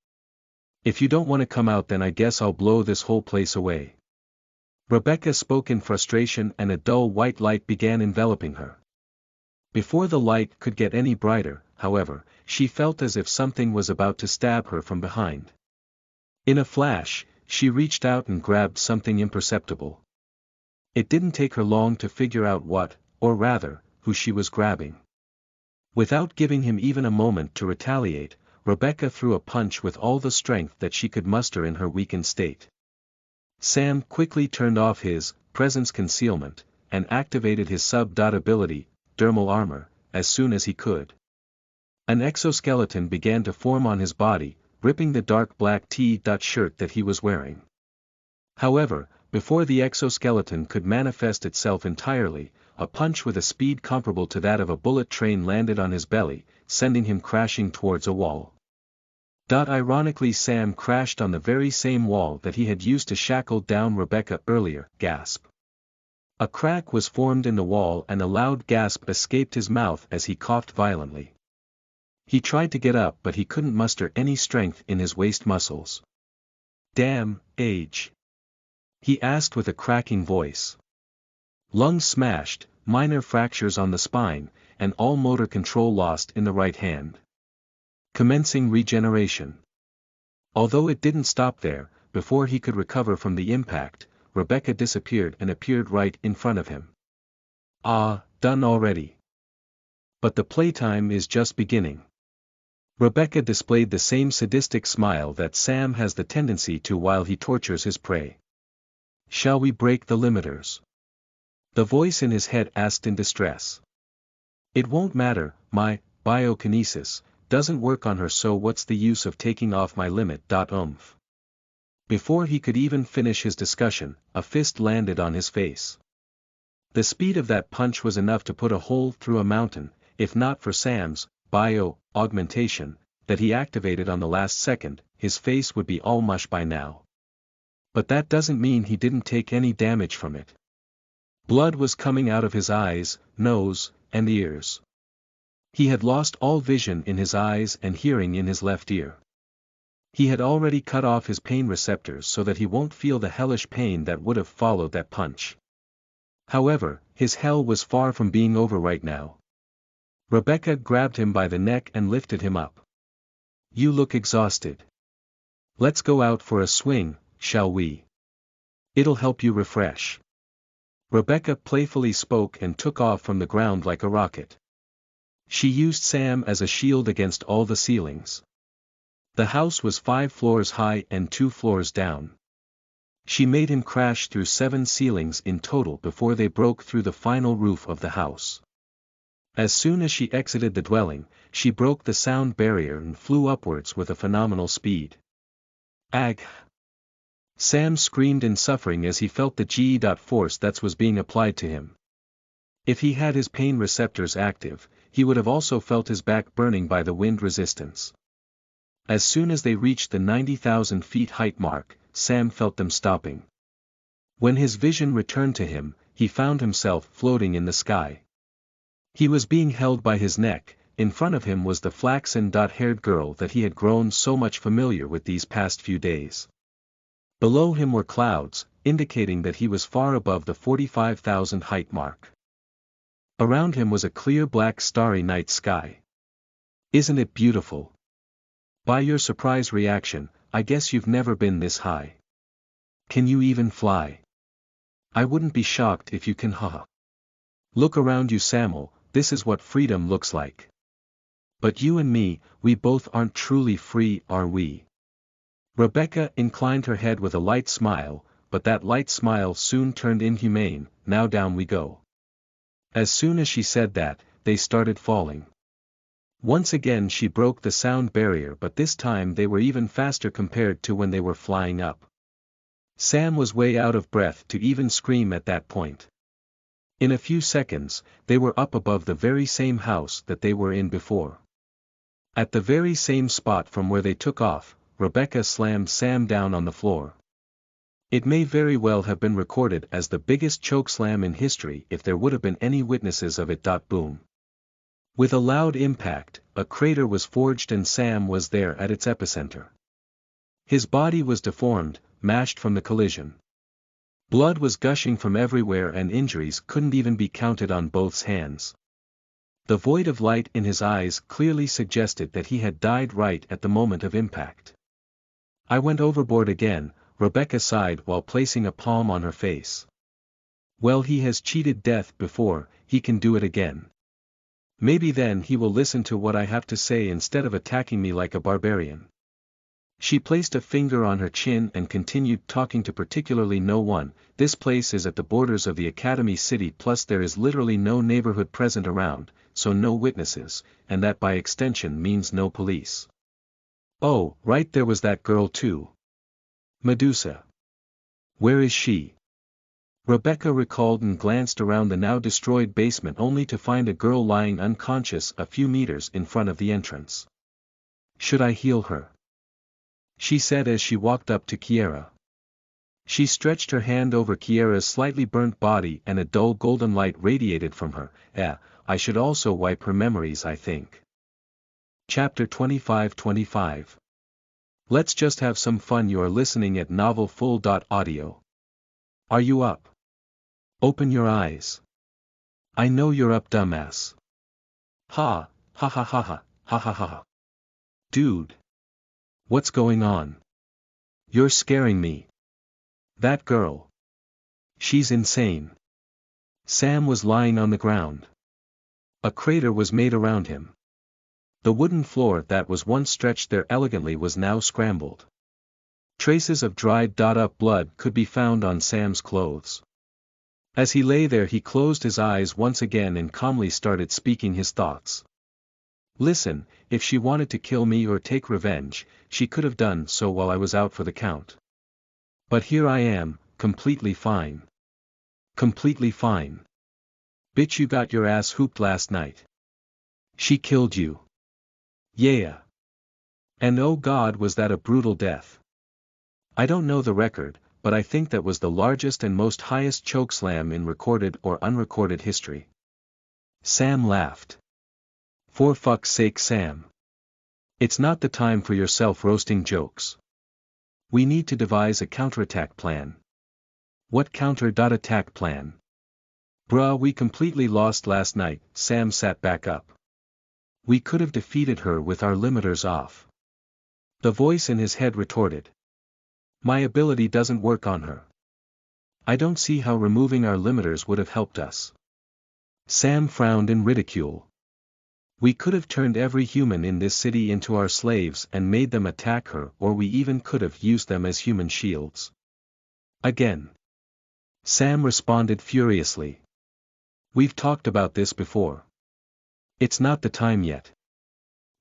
If you don't want to come out, then I guess I'll blow this whole place away. Rebecca spoke in frustration, and a dull white light began enveloping her. Before the light could get any brighter, however, she felt as if something was about to stab her from behind. In a flash, she reached out and grabbed something imperceptible. It didn't take her long to figure out what, or rather, who she was grabbing. Without giving him even a moment to retaliate, Rebecca threw a punch with all the strength that she could muster in her weakened state. Sam quickly turned off his presence concealment, and activated his sub-ability, dermal armor, as soon as he could. An exoskeleton began to form on his body, ripping the dark black T-shirt that he was wearing. However, before the exoskeleton could manifest itself entirely, a punch with a speed comparable to that of a bullet train landed on his belly, sending him crashing towards a wall. Ironically, Sam crashed on the very same wall that he had used to shackle down Rebecca earlier. Gasp. A crack was formed in the wall and a loud gasp escaped his mouth as he coughed violently. He tried to get up, but he couldn't muster any strength in his waist muscles. Damn age? He asked with a cracking voice. Lungs smashed, minor fractures on the spine, and all motor control lost in the right hand. Commencing regeneration. Although it didn't stop there, before he could recover from the impact, Rebecca disappeared and appeared right in front of him. Ah, done already. But the playtime is just beginning. Rebecca displayed the same sadistic smile that Sam has the tendency to while he tortures his prey. Shall we break the limiters? The voice in his head asked in distress. It won't matter, my biokinesis doesn't work on her, so what's the use of taking off my limit? Before he could even finish his discussion, a fist landed on his face. The speed of that punch was enough to put a hole through a mountain, if not for Sam's bio-augmentation that he activated on the last second, his face would be all mush by now. But that doesn't mean he didn't take any damage from it. Blood was coming out of his eyes, nose, and ears. He had lost all vision in his eyes and hearing in his left ear. He had already cut off his pain receptors so that he won't feel the hellish pain that would have followed that punch. However, his hell was far from being over right now. Rebecca grabbed him by the neck and lifted him up. You look exhausted. Let's go out for a swing, shall we? It'll help you refresh. Rebecca playfully spoke and took off from the ground like a rocket. She used Sam as a shield against all the ceilings. The house was 5 floors high and 2 floors down. She made him crash through 7 ceilings in total before they broke through the final roof of the house. As soon as she exited the dwelling, she broke the sound barrier and flew upwards with a phenomenal speed. Ag! Sam screamed in suffering as he felt the G.force that was being applied to him. If he had his pain receptors active, he would have also felt his back burning by the wind resistance. As soon as they reached the 90,000 feet height mark, Sam felt them stopping. When his vision returned to him, he found himself floating in the sky. He was being held by his neck. In front of him was the flaxen-haired girl that he had grown so much familiar with these past few days. Below him were clouds, indicating that he was far above the 45,000 height mark. Around him was a clear black starry night sky. Isn't it beautiful? By your surprise reaction, I guess you've never been this high. Can you even fly? I wouldn't be shocked if you can, haha. Look around you, Samuel, this is what freedom looks like. But you and me, we both aren't truly free, are we? Rebecca inclined her head with a light smile, but that light smile soon turned inhumane. Now down we go. As soon as she said that, they started falling. Once again she broke the sound barrier, but this time they were even faster compared to when they were flying up. Sam was way out of breath to even scream at that point. In a few seconds, they were up above the very same house that they were in before. At the very same spot from where they took off, Rebecca slammed Sam down on the floor. It may very well have been recorded as the biggest chokeslam in history if there would have been any witnesses of it. Boom. With a loud impact, a crater was forged and Sam was there at its epicenter. His body was deformed, mashed from the collision. Blood was gushing from everywhere and injuries couldn't even be counted on both hands. The void of light in his eyes clearly suggested that he had died right at the moment of impact. I went overboard again, Rebecca sighed while placing a palm on her face. Well, he has cheated death before, he can do it again. Maybe then he will listen to what I have to say instead of attacking me like a barbarian. She placed a finger on her chin and continued talking to particularly no one. This place is at the borders of the Academy City, plus there is literally no neighborhood present around, so no witnesses, and that by extension means no police. Oh, right, there was that girl too. Medusa. Where is she? Rebecca recalled and glanced around the now destroyed basement only to find a girl lying unconscious a few meters in front of the entrance. Should I heal her? She said as she walked up to Kiera. She stretched her hand over Kiera's slightly burnt body and a dull golden light radiated from her. I should also wipe her memories, I think. Chapter 25. Let's just have some fun. You are listening at novelfull.audio. Are you up? Open your eyes. I know you're up, dumbass. Ha, ha ha ha ha, ha ha ha ha. Dude. What's going on? You're scaring me. That girl. She's insane. Sam was lying on the ground. A crater was made around him. The wooden floor that was once stretched there elegantly was now scrambled. Traces of dried up blood could be found on Sam's clothes. As he lay there he closed his eyes once again and calmly started speaking his thoughts. Listen, if she wanted to kill me or take revenge, she could have done so while I was out for the count. But here I am, completely fine. Completely fine. Bitch, you got your ass hooped last night. She killed you. Yeah. And oh God, was that a brutal death. I don't know the record, but I think that was the largest and most highest chokeslam in recorded or unrecorded history. Sam laughed. For fuck's sake, Sam. It's not the time for your self-roasting jokes. We need to devise a counterattack plan. What counter-attack plan? Bruh, we completely lost last night. Sam sat back up. We could have defeated her with our limiters off. The voice in his head retorted. My ability doesn't work on her. I don't see how removing our limiters would have helped us. Sam frowned in ridicule. We could have turned every human in this city into our slaves and made them attack her, or we even could have used them as human shields. Again. Sam responded furiously. We've talked about this before. It's not the time yet.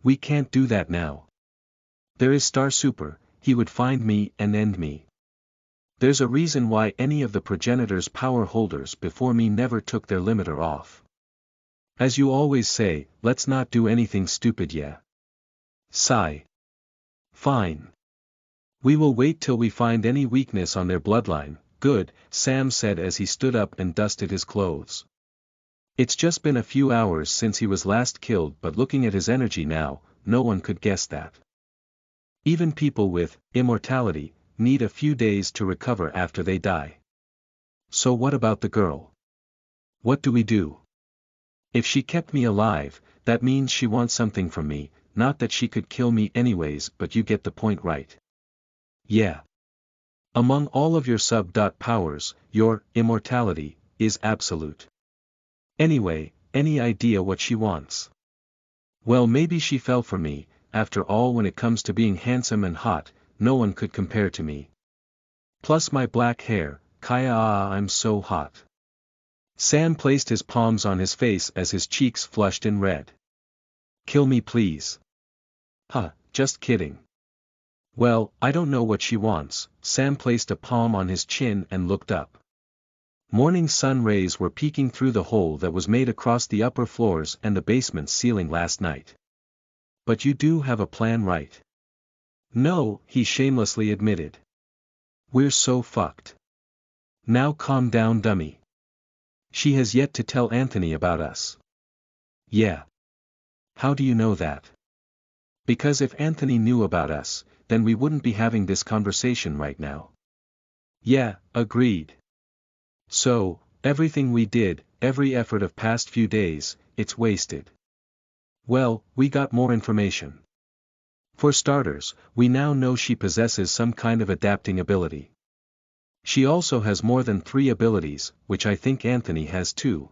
We can't do that now. There is Star Super, he would find me and end me. There's a reason why any of the progenitor's power holders before me never took their limiter off. As you always say, let's not do anything stupid, yeah. Sigh. Fine. We will wait till we find any weakness on their bloodline. Good, Sam said as he stood up and dusted his clothes. It's just been a few hours since he was last killed, but looking at his energy now, no one could guess that. Even people with immortality need a few days to recover after they die. So what about the girl? What do we do? If she kept me alive, that means she wants something from me, not that she could kill me anyways, but you get the point, right? Yeah. Among all of your sub-powers, your immortality is absolute. Anyway, any idea what she wants? Well, maybe she fell for me. After all, when it comes to being handsome and hot, no one could compare to me. Plus my black hair, Kaya, I'm so hot. Sam placed his palms on his face as his cheeks flushed in red. Kill me please. Huh, just kidding. Well, I don't know what she wants. Sam placed a palm on his chin and looked up. Morning sun rays were peeking through the hole that was made across the upper floors and the basement's ceiling last night. But you do have a plan, right? No, he shamelessly admitted. We're so fucked. Now calm down, dummy. She has yet to tell Anthony about us. Yeah. How do you know that? Because if Anthony knew about us, then we wouldn't be having this conversation right now. Yeah, agreed. So, everything we did, every effort of past few days, it's wasted. Well, we got more information. For starters, we now know she possesses some kind of adapting ability. She also has more than 3 abilities, which I think Anthony has too.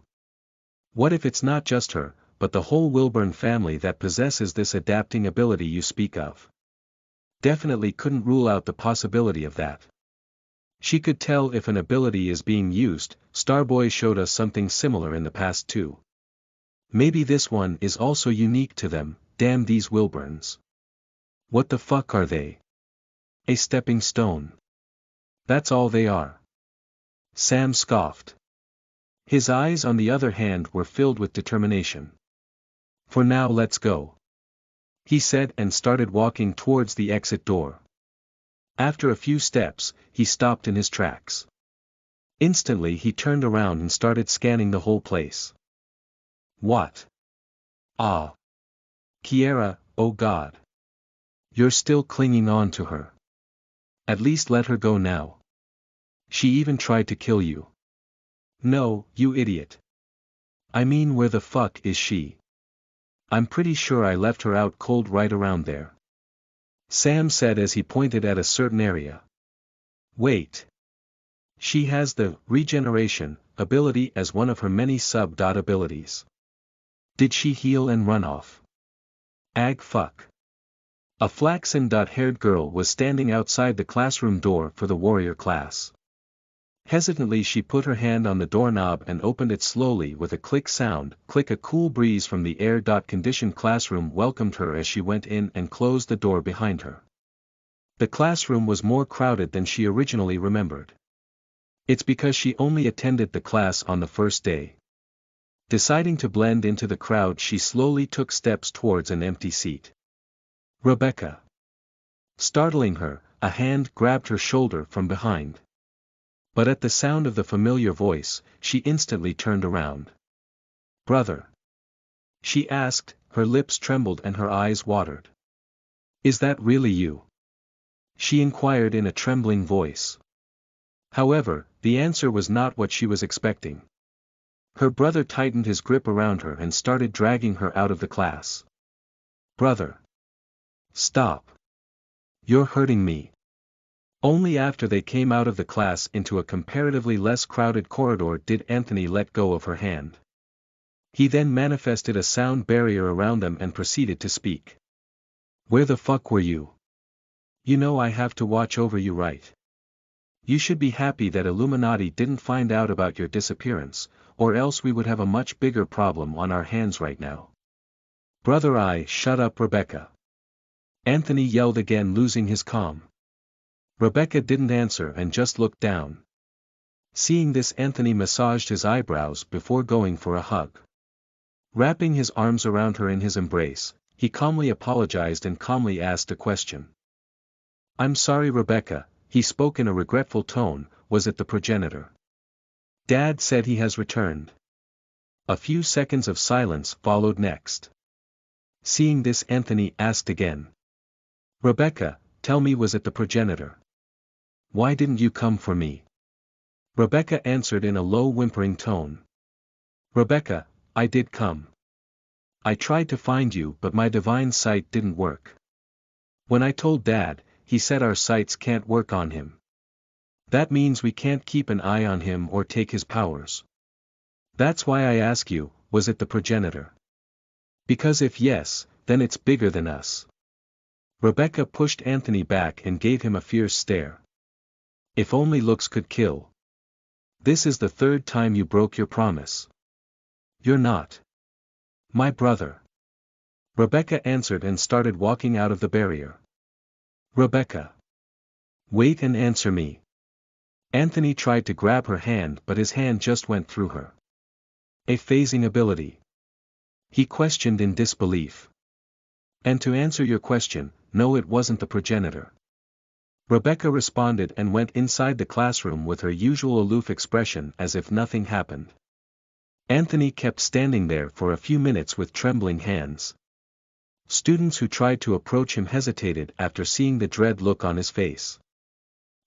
What if it's not just her, but the whole Wilburn family that possesses this adapting ability you speak of? Definitely couldn't rule out the possibility of that. She could tell if an ability is being used. Starboy showed us something similar in the past too. Maybe this one is also unique to them. Damn these Wilburns. What the fuck are they? A stepping stone. That's all they are. Sam scoffed. His eyes on the other hand were filled with determination. For now let's go. He said and started walking towards the exit door. After a few steps, he stopped in his tracks. Instantly he turned around and started scanning the whole place. What? Ah. Kiera, oh God. You're still clinging on to her. At least let her go now. She even tried to kill you. No, you idiot. I mean, where the fuck is she? I'm pretty sure I left her out cold right around there. Sam said as he pointed at a certain area. Wait. She has the regeneration ability as one of her many sub-abilities. Did she heal and run off? Ag fuck. A flaxen-haired girl was standing outside the classroom door for the warrior class. Hesitantly she put her hand on the doorknob and opened it slowly with a click sound. Click. A cool breeze from the air-conditioned classroom welcomed her as she went in and closed the door behind her. The classroom was more crowded than she originally remembered. It's because she only attended the class on the first day. Deciding to blend into the crowd, she slowly took steps towards an empty seat. Rebecca. Startling her, a hand grabbed her shoulder from behind. But at the sound of the familiar voice, she instantly turned around. "Brother?" she asked, her lips trembled and her eyes watered. "Is that really you?" she inquired in a trembling voice. However, the answer was not what she was expecting. Her brother tightened his grip around her and started dragging her out of the class. "Brother! Stop! You're hurting me." Only after they came out of the class into a comparatively less crowded corridor did Anthony let go of her hand. He then manifested a sound barrier around them and proceeded to speak. "Where the fuck were you? You know I have to watch over you, right? You should be happy that Illuminati didn't find out about your disappearance, or else we would have a much bigger problem on our hands right now." "Brother, shut up, Rebecca!" Anthony yelled again, losing his calm. Rebecca didn't answer and just looked down. Seeing this, Anthony massaged his eyebrows before going for a hug. Wrapping his arms around her in his embrace, he calmly apologized and calmly asked a question. "I'm sorry, Rebecca," he spoke in a regretful tone. "Was it the progenitor?" "Dad said he has returned." A few seconds of silence followed next. Seeing this, Anthony asked again. "Rebecca, tell me, was it the progenitor? Why didn't you come for me?" Rebecca answered in a low whimpering tone. "Rebecca, I did come. I tried to find you, but my divine sight didn't work. When I told Dad, he said our sights can't work on him. That means we can't keep an eye on him or take his powers. That's why I ask you, was it the progenitor? Because if yes, then it's bigger than us." Rebecca pushed Anthony back and gave him a fierce stare. "If only looks could kill. This is the third time you broke your promise. You're not my brother." Rebecca answered and started walking out of the barrier. "Rebecca! Wait and answer me." Anthony tried to grab her hand, but his hand just went through her. "A phasing ability?" he questioned in disbelief. "And to answer your question, no, it wasn't the progenitor." Rebecca responded and went inside the classroom with her usual aloof expression as if nothing happened. Anthony kept standing there for a few minutes with trembling hands. Students who tried to approach him hesitated after seeing the dread look on his face.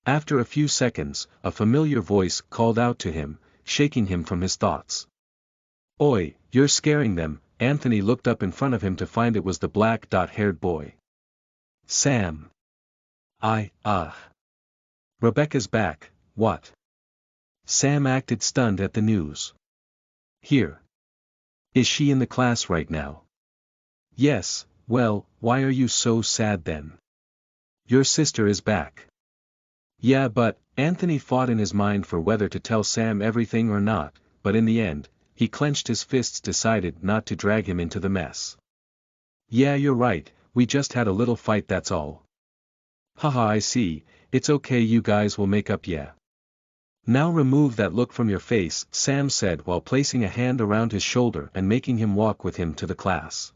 After a few seconds, a familiar voice called out to him, shaking him from his thoughts. "Oi, you're scaring them." Anthony looked up in front of him to find it was the black-haired boy. "Sam. Rebecca's back, what?" Sam acted stunned at the news. "Here. Is she in the class right now?" "Yes." "Well, why are you so sad then?" "Your sister is back." "Yeah, but," Anthony fought in his mind for whether to tell Sam everything or not, but in the end, he clenched his fists, decided not to drag him into the mess. "Yeah, you're right, we just had a little fight, that's all." "Haha, I see, it's okay, you guys will make up, yeah." "Now remove that look from your face," Sam said while placing a hand around his shoulder and making him walk with him to the class.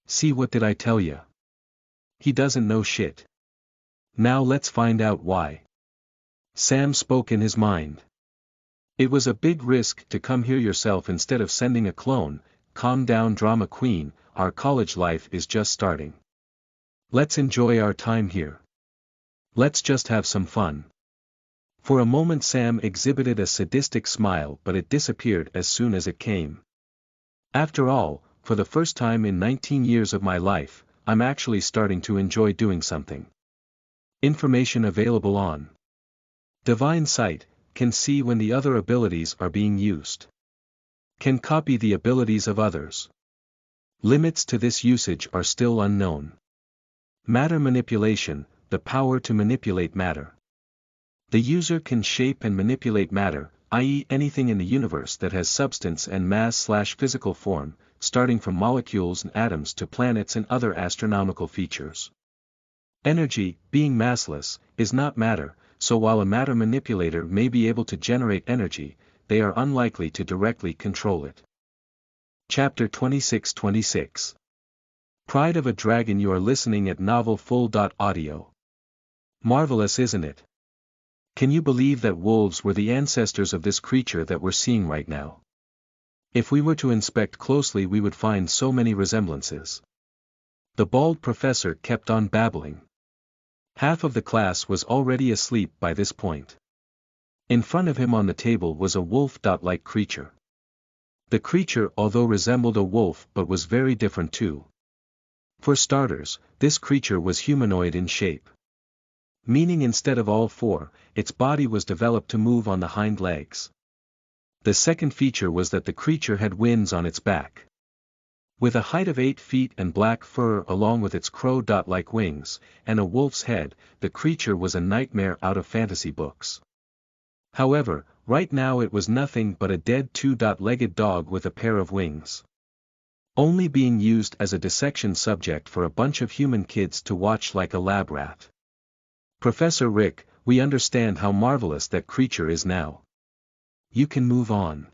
"See, what did I tell ya? He doesn't know shit. Now let's find out why." Sam spoke in his mind. "It was a big risk to come here yourself instead of sending a clone. Calm down, drama queen, our college life is just starting. Let's enjoy our time here. Let's just have some fun." For a moment Sam exhibited a sadistic smile, but it disappeared as soon as it came. "After all, for the first time in 19 years of my life, I'm actually starting to enjoy doing something." Information available on Divine Sight: can see when the other abilities are being used. Can copy the abilities of others. Limits to this usage are still unknown. Matter manipulation, the power to manipulate matter. The user can shape and manipulate matter, i.e. anything in the universe that has substance and mass/physical form, starting from molecules and atoms to planets and other astronomical features. Energy, being massless, is not matter, so while a matter manipulator may be able to generate energy, they are unlikely to directly control it. Chapter 26:26. Pride of a Dragon. You are listening at NovelFull.audio. Marvelous, isn't it? Can you believe that wolves were the ancestors of this creature that we're seeing right now? If we were to inspect closely, we would find so many resemblances. The bald professor kept on babbling. Half of the class was already asleep by this point. In front of him on the table was a wolf-like creature. The creature although resembled a wolf but was very different too. For starters, this creature was humanoid in shape. Meaning instead of all four, its body was developed to move on the hind legs. The second feature was that the creature had wings on its back. With a height of 8 feet and black fur along with its crow-like wings, and a wolf's head, the creature was a nightmare out of fantasy books. However, right now it was nothing but a dead 2-legged dog with a pair of wings. Only being used as a dissection subject for a bunch of human kids to watch like a lab rat. Professor Rick, we understand how marvelous that creature is now. You can move on.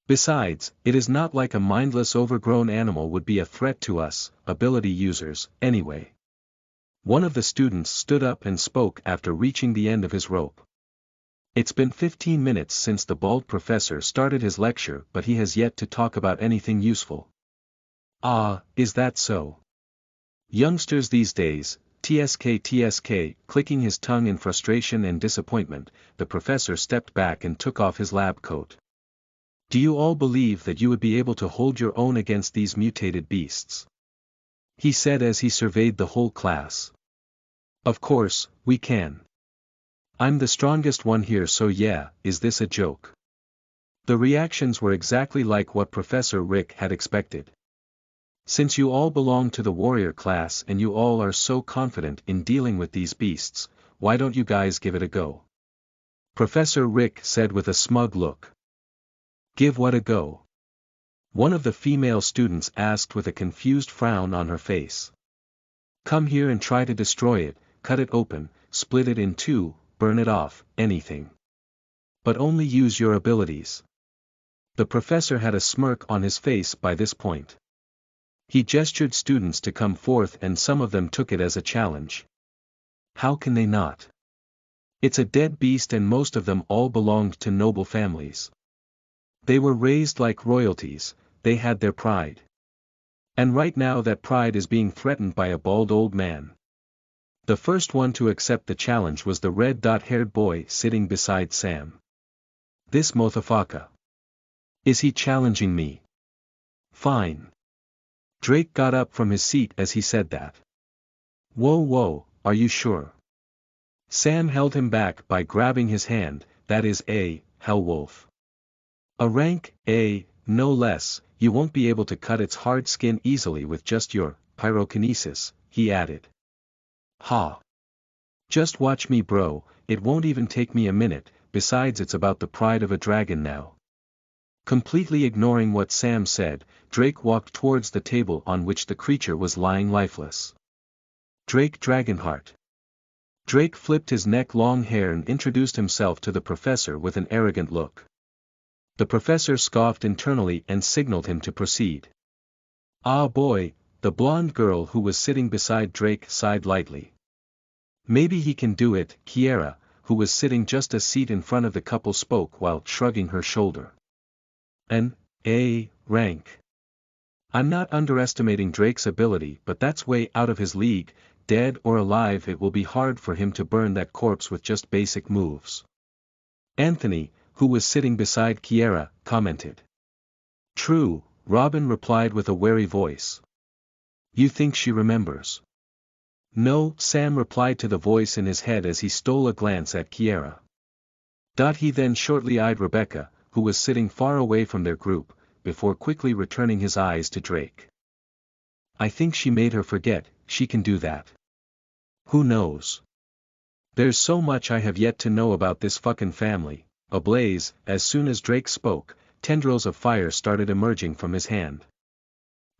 Besides, it is not like a mindless overgrown animal would be a threat to us, ability users, anyway. One of the students stood up and spoke after reaching the end of his rope. It's been 15 minutes since the bald professor started his lecture, but he has yet to talk about anything useful. Ah, is that so? Youngsters these days, TSK, clicking his tongue in frustration and disappointment, the professor stepped back and took off his lab coat. Do you all believe that you would be able to hold your own against these mutated beasts? He said as he surveyed the whole class. Of course, we can. I'm the strongest one here, so yeah, is this a joke? The reactions were exactly like what Professor Rick had expected. Since you all belong to the warrior class and you all are so confident in dealing with these beasts, why don't you guys give it a go? Professor Rick said with a smug look. Give what a go? One of the female students asked with a confused frown on her face. Come here and try to destroy it, cut it open, split it in two, burn it off, anything. But only use your abilities. The professor had a smirk on his face by this point. He gestured students to come forth and some of them took it as a challenge. How can they not? It's a dead beast and most of them all belonged to noble families. They were raised like royalties, they had their pride. And right now that pride is being threatened by a bald old man. The first one to accept the challenge was the red-haired boy sitting beside Sam. This motherfucker. Is he challenging me? Fine. Drake got up from his seat as he said that. Whoa, are you sure? Sam held him back by grabbing his hand, that is a, Hellwolf. A rank, A, no less, you won't be able to cut its hard skin easily with just your pyrokinesis, he added. Ha. Just watch me bro, it won't even take me a minute, besides it's about the pride of a dragon now. Completely ignoring what Sam said, Drake walked towards the table on which the creature was lying lifeless. Drake Dragonheart. Drake flipped his neck-long hair and introduced himself to the professor with an arrogant look. The professor scoffed internally and signaled him to proceed. Ah boy, the blonde girl who was sitting beside Drake sighed lightly. Maybe he can do it, Kiera, who was sitting just a seat in front of the couple spoke while shrugging her shoulder. An A rank. I'm not underestimating Drake's ability, but that's way out of his league. Dead or alive, it will be hard for him to burn that corpse with just basic moves. Anthony, who was sitting beside Kiera, commented. True, Robin replied with a wary voice. You think she remembers? No, Sam replied to the voice in his head as he stole a glance at Kiera. He then shortly eyed Rebecca, who was sitting far away from their group, before quickly returning his eyes to Drake. I think she made her forget, she can do that. Who knows? There's so much I have yet to know about this fucking family. Ablaze, as soon as Drake spoke, tendrils of fire started emerging from his hand.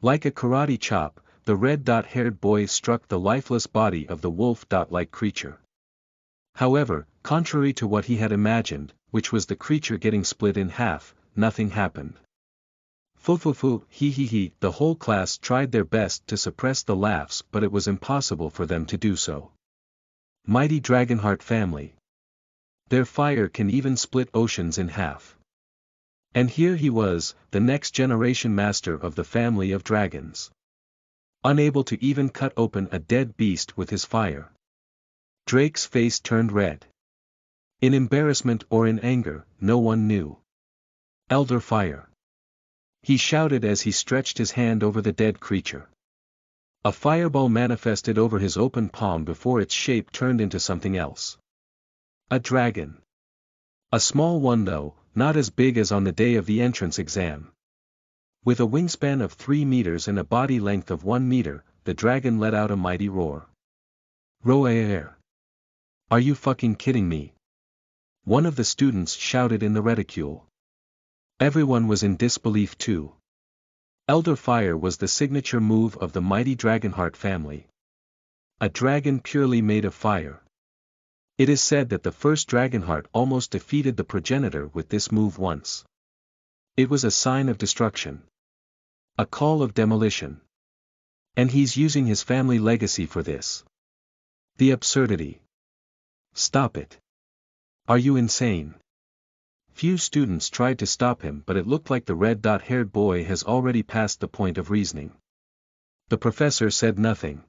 Like a karate chop, the red-haired boy struck the lifeless body of the wolf-like creature. However, contrary to what he had imagined, which was the creature getting split in half, nothing happened. Fu, he, the whole class tried their best to suppress the laughs, but it was impossible for them to do so. Mighty Dragonheart family. Their fire can even split oceans in half. And here he was, the next generation master of the family of dragons. Unable to even cut open a dead beast with his fire. Drake's face turned red. In embarrassment or in anger, no one knew. Elder Fire. He shouted as he stretched his hand over the dead creature. A fireball manifested over his open palm before its shape turned into something else. A dragon. A small one though, not as big as on the day of the entrance exam. With a wingspan of 3 meters and a body length of 1 meter, the dragon let out a mighty roar. Roar! Are you fucking kidding me? One of the students shouted in the reticule. Everyone was in disbelief too. Elder Fire was the signature move of the mighty Dragonheart family. A dragon purely made of fire. It is said that the first Dragonheart almost defeated the progenitor with this move once. It was a sign of destruction. A call of demolition. And he's using his family legacy for this. The absurdity. Stop it. Are you insane? Few students tried to stop him, but it looked like the red-haired boy has already passed the point of reasoning. The professor said nothing.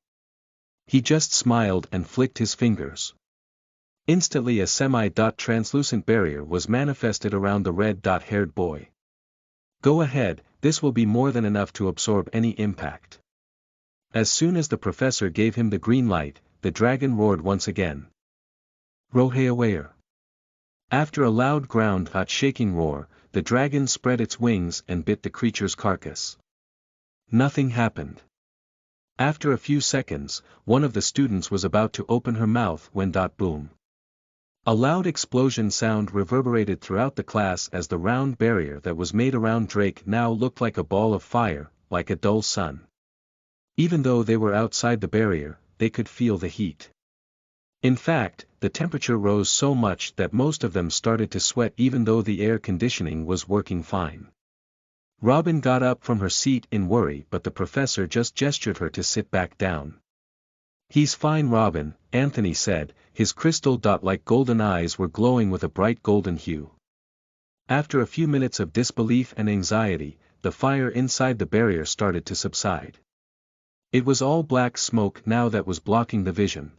He just smiled and flicked his fingers. Instantly a semi-translucent barrier was manifested around the red-haired boy. Go ahead, this will be more than enough to absorb any impact. As soon as the professor gave him the green light, the dragon roared once again. Roheaware. After a loud ground-shaking roar, the dragon spread its wings and bit the creature's carcass. Nothing happened. After a few seconds, one of the students was about to open her mouth when boom. A loud explosion sound reverberated throughout the class as the round barrier that was made around Drake now looked like a ball of fire, like a dull sun. Even though they were outside the barrier, they could feel the heat. In fact, the temperature rose so much that most of them started to sweat even though the air conditioning was working fine. Robin got up from her seat in worry, but the professor just gestured her to sit back down. He's fine, Robin, Anthony said, his crystal-like golden eyes were glowing with a bright golden hue. After a few minutes of disbelief and anxiety, the fire inside the barrier started to subside. It was all black smoke now that was blocking the vision.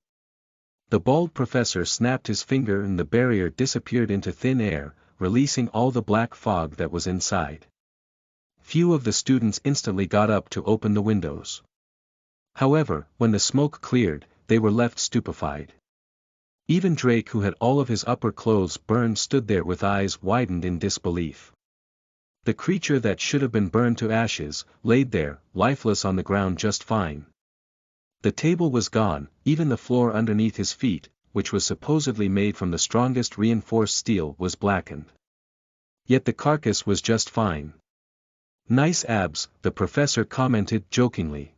The bald professor snapped his finger and the barrier disappeared into thin air, releasing all the black fog that was inside. Few of the students instantly got up to open the windows. However, when the smoke cleared, they were left stupefied. Even Drake, who had all of his upper clothes burned, stood there with eyes widened in disbelief. The creature that should have been burned to ashes, laid there, lifeless on the ground just fine. The table was gone, even the floor underneath his feet, which was supposedly made from the strongest reinforced steel, was blackened. Yet the carcass was just fine. Nice abs, the professor commented jokingly.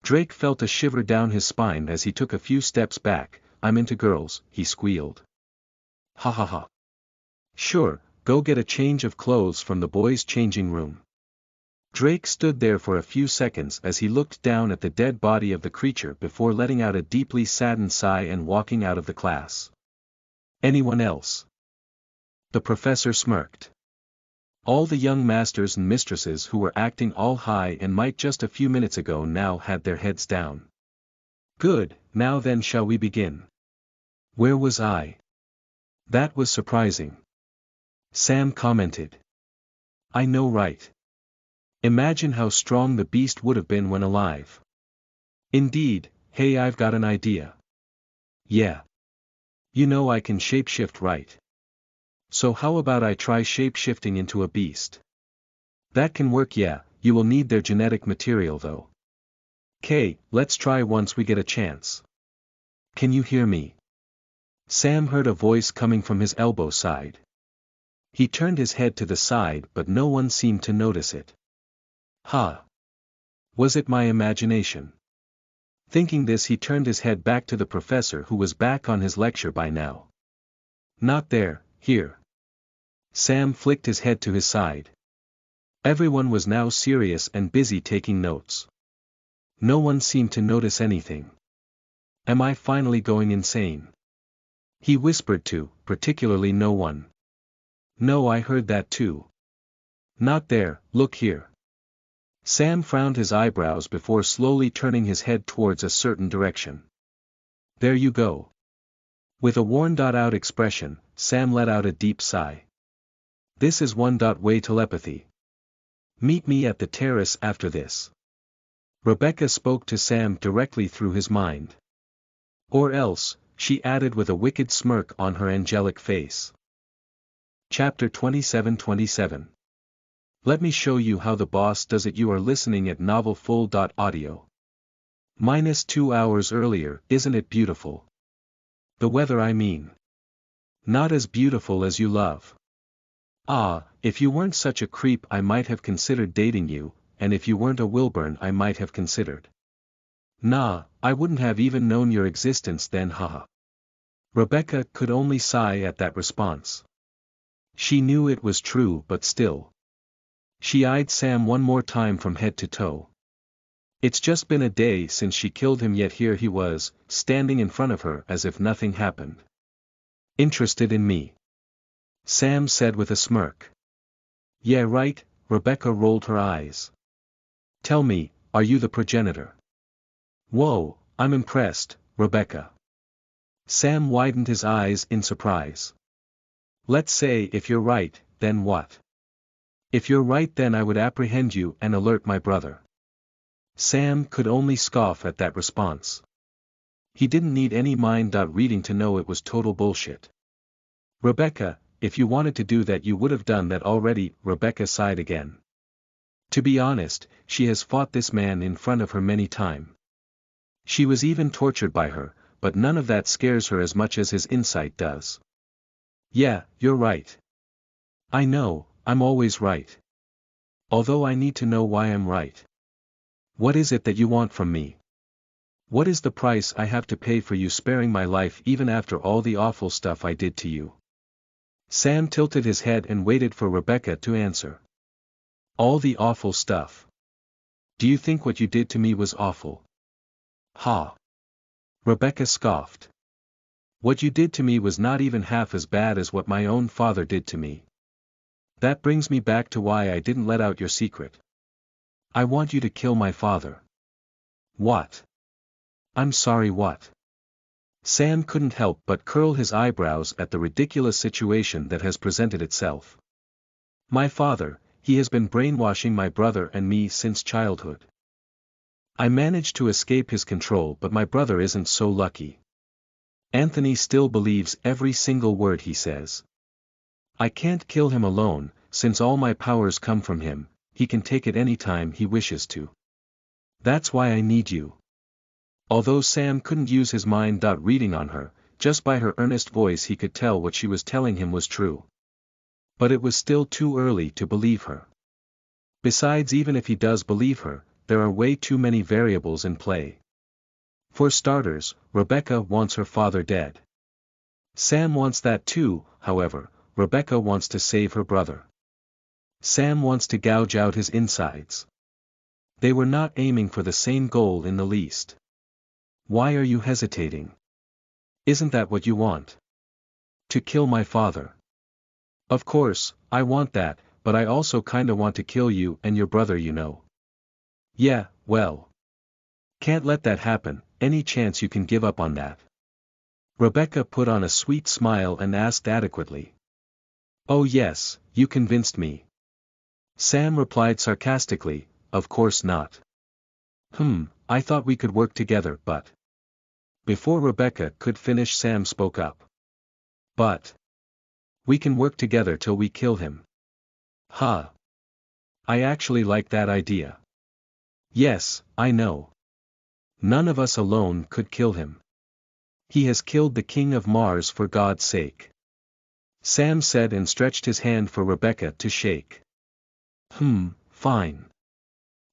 Drake felt a shiver down his spine as he took a few steps back. I'm into girls, he squealed. Ha ha ha. Sure, go get a change of clothes from the boys' changing room. Drake stood there for a few seconds as he looked down at the dead body of the creature before letting out a deeply saddened sigh and walking out of the class. Anyone else? The professor smirked. All the young masters and mistresses who were acting all high and might just a few minutes ago now had their heads down. Good, now then shall we begin? Where was I? That was surprising. Sam commented. I know, right? Imagine how strong the beast would have been when alive. Indeed, hey, I've got an idea. Yeah. You know I can shapeshift, right? So how about I try shapeshifting into a beast? That can work, yeah, you will need their genetic material though. "'Kay, let's try once we get a chance. Can you hear me?" Sam heard a voice coming from his elbow side. He turned his head to the side but no one seemed to notice it. Ha! Was it my imagination? Thinking this, he turned his head back to the professor, who was back on his lecture by now. "Not there, here." Sam flicked his head to his side. Everyone was now serious and busy taking notes. No one seemed to notice anything. "Am I finally going insane?" he whispered to, particularly no one. "No, I heard that too." "Not there, look here." Sam frowned his eyebrows before slowly turning his head towards a certain direction. "There you go." With a worn-out expression, Sam let out a deep sigh. "This is one-way telepathy. Meet me at the terrace after this." Rebecca spoke to Sam directly through his mind. "Or else," she added with a wicked smirk on her angelic face. Chapter 27. Let me show you how the boss does it. You are listening at novelfull.audio. -2 hours earlier, isn't it beautiful? The weather, I mean. Not as beautiful as you love. Ah, if you weren't such a creep I might have considered dating you, and if you weren't a Wilburn I might have considered. Nah, I wouldn't have even known your existence then, haha. Rebecca could only sigh at that response. She knew it was true, but still. She eyed Sam one more time from head to toe. It's just been a day since she killed him, yet here he was, standing in front of her as if nothing happened. "Interested in me?" Sam said with a smirk. "Yeah, right," Rebecca rolled her eyes. "Tell me, are you the progenitor?" "Whoa, I'm impressed, Rebecca." Sam widened his eyes in surprise. "Let's say if you're right, then what?" "If you're right, then I would apprehend you and alert my brother." Sam could only scoff at that response. He didn't need any mind-reading to know it was total bullshit. "Rebecca, if you wanted to do that you would have done that already." Rebecca sighed again. To be honest, she has fought this man in front of her many times. She was even tortured by her, but none of that scares her as much as his insight does. "Yeah, you're right. I know, I'm always right. Although I need to know why I'm right. What is it that you want from me? What is the price I have to pay for you sparing my life even after all the awful stuff I did to you?" Sam tilted his head and waited for Rebecca to answer. "All the awful stuff. Do you think what you did to me was awful?" "Ha!" Rebecca scoffed. "What you did to me was not even half as bad as what my own father did to me. That brings me back to why I didn't let out your secret. I want you to kill my father." "What? I'm sorry, what?" Sam couldn't help but curl his eyebrows at the ridiculous situation that has presented itself. "My father, he has been brainwashing my brother and me since childhood. I managed to escape his control, but my brother isn't so lucky. Anthony still believes every single word he says. I can't kill him alone, since all my powers come from him. He can take it any time he wishes to. That's why I need you." Although Sam couldn't use his mind-reading on her, just by her earnest voice he could tell what she was telling him was true. But it was still too early to believe her. Besides, even if he does believe her, there are way too many variables in play. For starters, Rebecca wants her father dead. Sam wants that too, however. Rebecca wants to save her brother. Sam wants to gouge out his insides. They were not aiming for the same goal in the least. Why are you hesitating? Isn't that what you want? To kill my father? Of course, I want that, but I also kinda want to kill you and your brother, you know. Yeah, well. Can't let that happen. Any chance you can give up on that? Rebecca put on a sweet smile and asked adequately. Oh yes, you convinced me. Sam replied sarcastically, of course not. I thought we could work together, but... Before Rebecca could finish, Sam spoke up. But... we can work together till we kill him. Ha! I actually like that idea. Yes, I know. None of us alone could kill him. He has killed the King of Mars for God's sake. Sam said and stretched his hand for Rebecca to shake. Fine.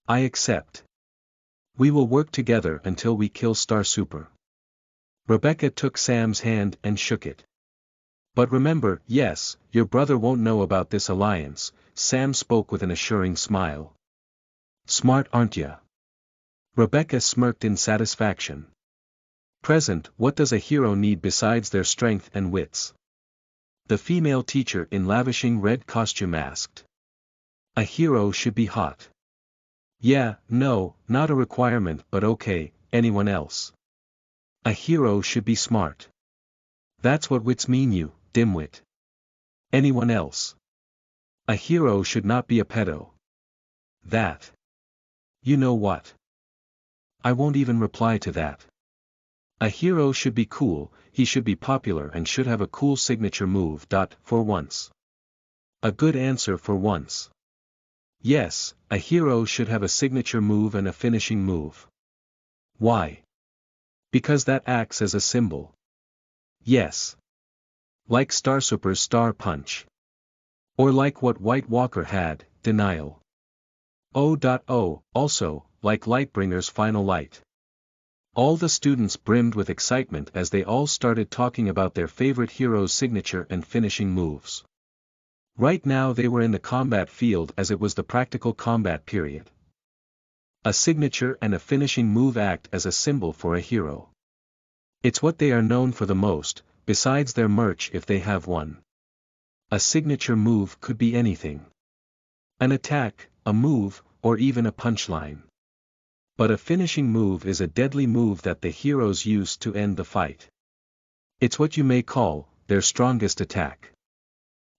I accept. We will work together until we kill Star Super. Rebecca took Sam's hand and shook it. But remember, yes, your brother won't know about this alliance, Sam spoke with an assuring smile. Smart, aren't ya? Rebecca smirked in satisfaction. Present, what does a hero need besides their strength and wits? The female teacher in lavishing red costume asked. A hero should be hot. Yeah, no, not a requirement, but okay, anyone else? A hero should be smart. That's what wits mean, you dimwit. Anyone else? A hero should not be a pedo. That. You know what? I won't even reply to that. A hero should be cool, he should be popular and should have a cool signature move. For once. A good answer for once. Yes, a hero should have a signature move and a finishing move. Why? Because that acts as a symbol. Yes. Like Star Super's Star Punch. Or like what White Walker had, Denial. Also, like Lightbringer's Final Light. All the students brimmed with excitement as they all started talking about their favorite hero's signature and finishing moves. Right now they were in the combat field as it was the practical combat period. A signature and a finishing move act as a symbol for a hero. It's what they are known for the most, besides their merch if they have one. A signature move could be anything. An attack, a move, or even a punchline. But a finishing move is a deadly move that the heroes use to end the fight. It's what you may call their strongest attack.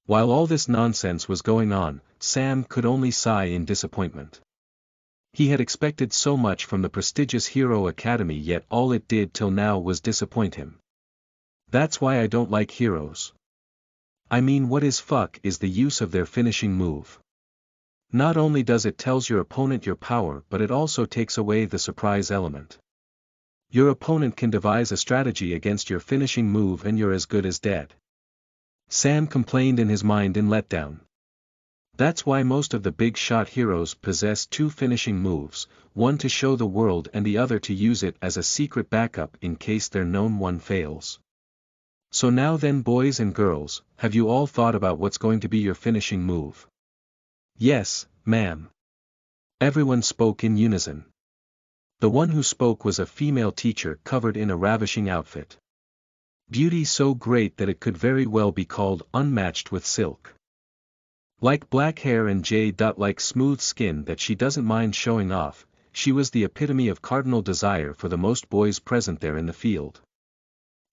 While all this nonsense was going on, Sam could only sigh in disappointment. He had expected so much from the prestigious Hero Academy, yet all it did till now was disappoint him. That's why I don't like heroes. I mean, what is the use of their finishing move? Not only does it tells your opponent your power, but it also takes away the surprise element. Your opponent can devise a strategy against your finishing move and you're as good as dead. Sam complained in his mind in letdown. That's why most of the big shot heroes possess two finishing moves, one to show the world and the other to use it as a secret backup in case their known one fails. So now then, boys and girls, have you all thought about what's going to be your finishing move? Yes, ma'am. Everyone spoke in unison. The one who spoke was a female teacher covered in a ravishing outfit. Beauty so great that it could very well be called unmatched with silk. Like black hair and jade-like smooth skin that she doesn't mind showing off, she was the epitome of cardinal desire for the most boys present there in the field.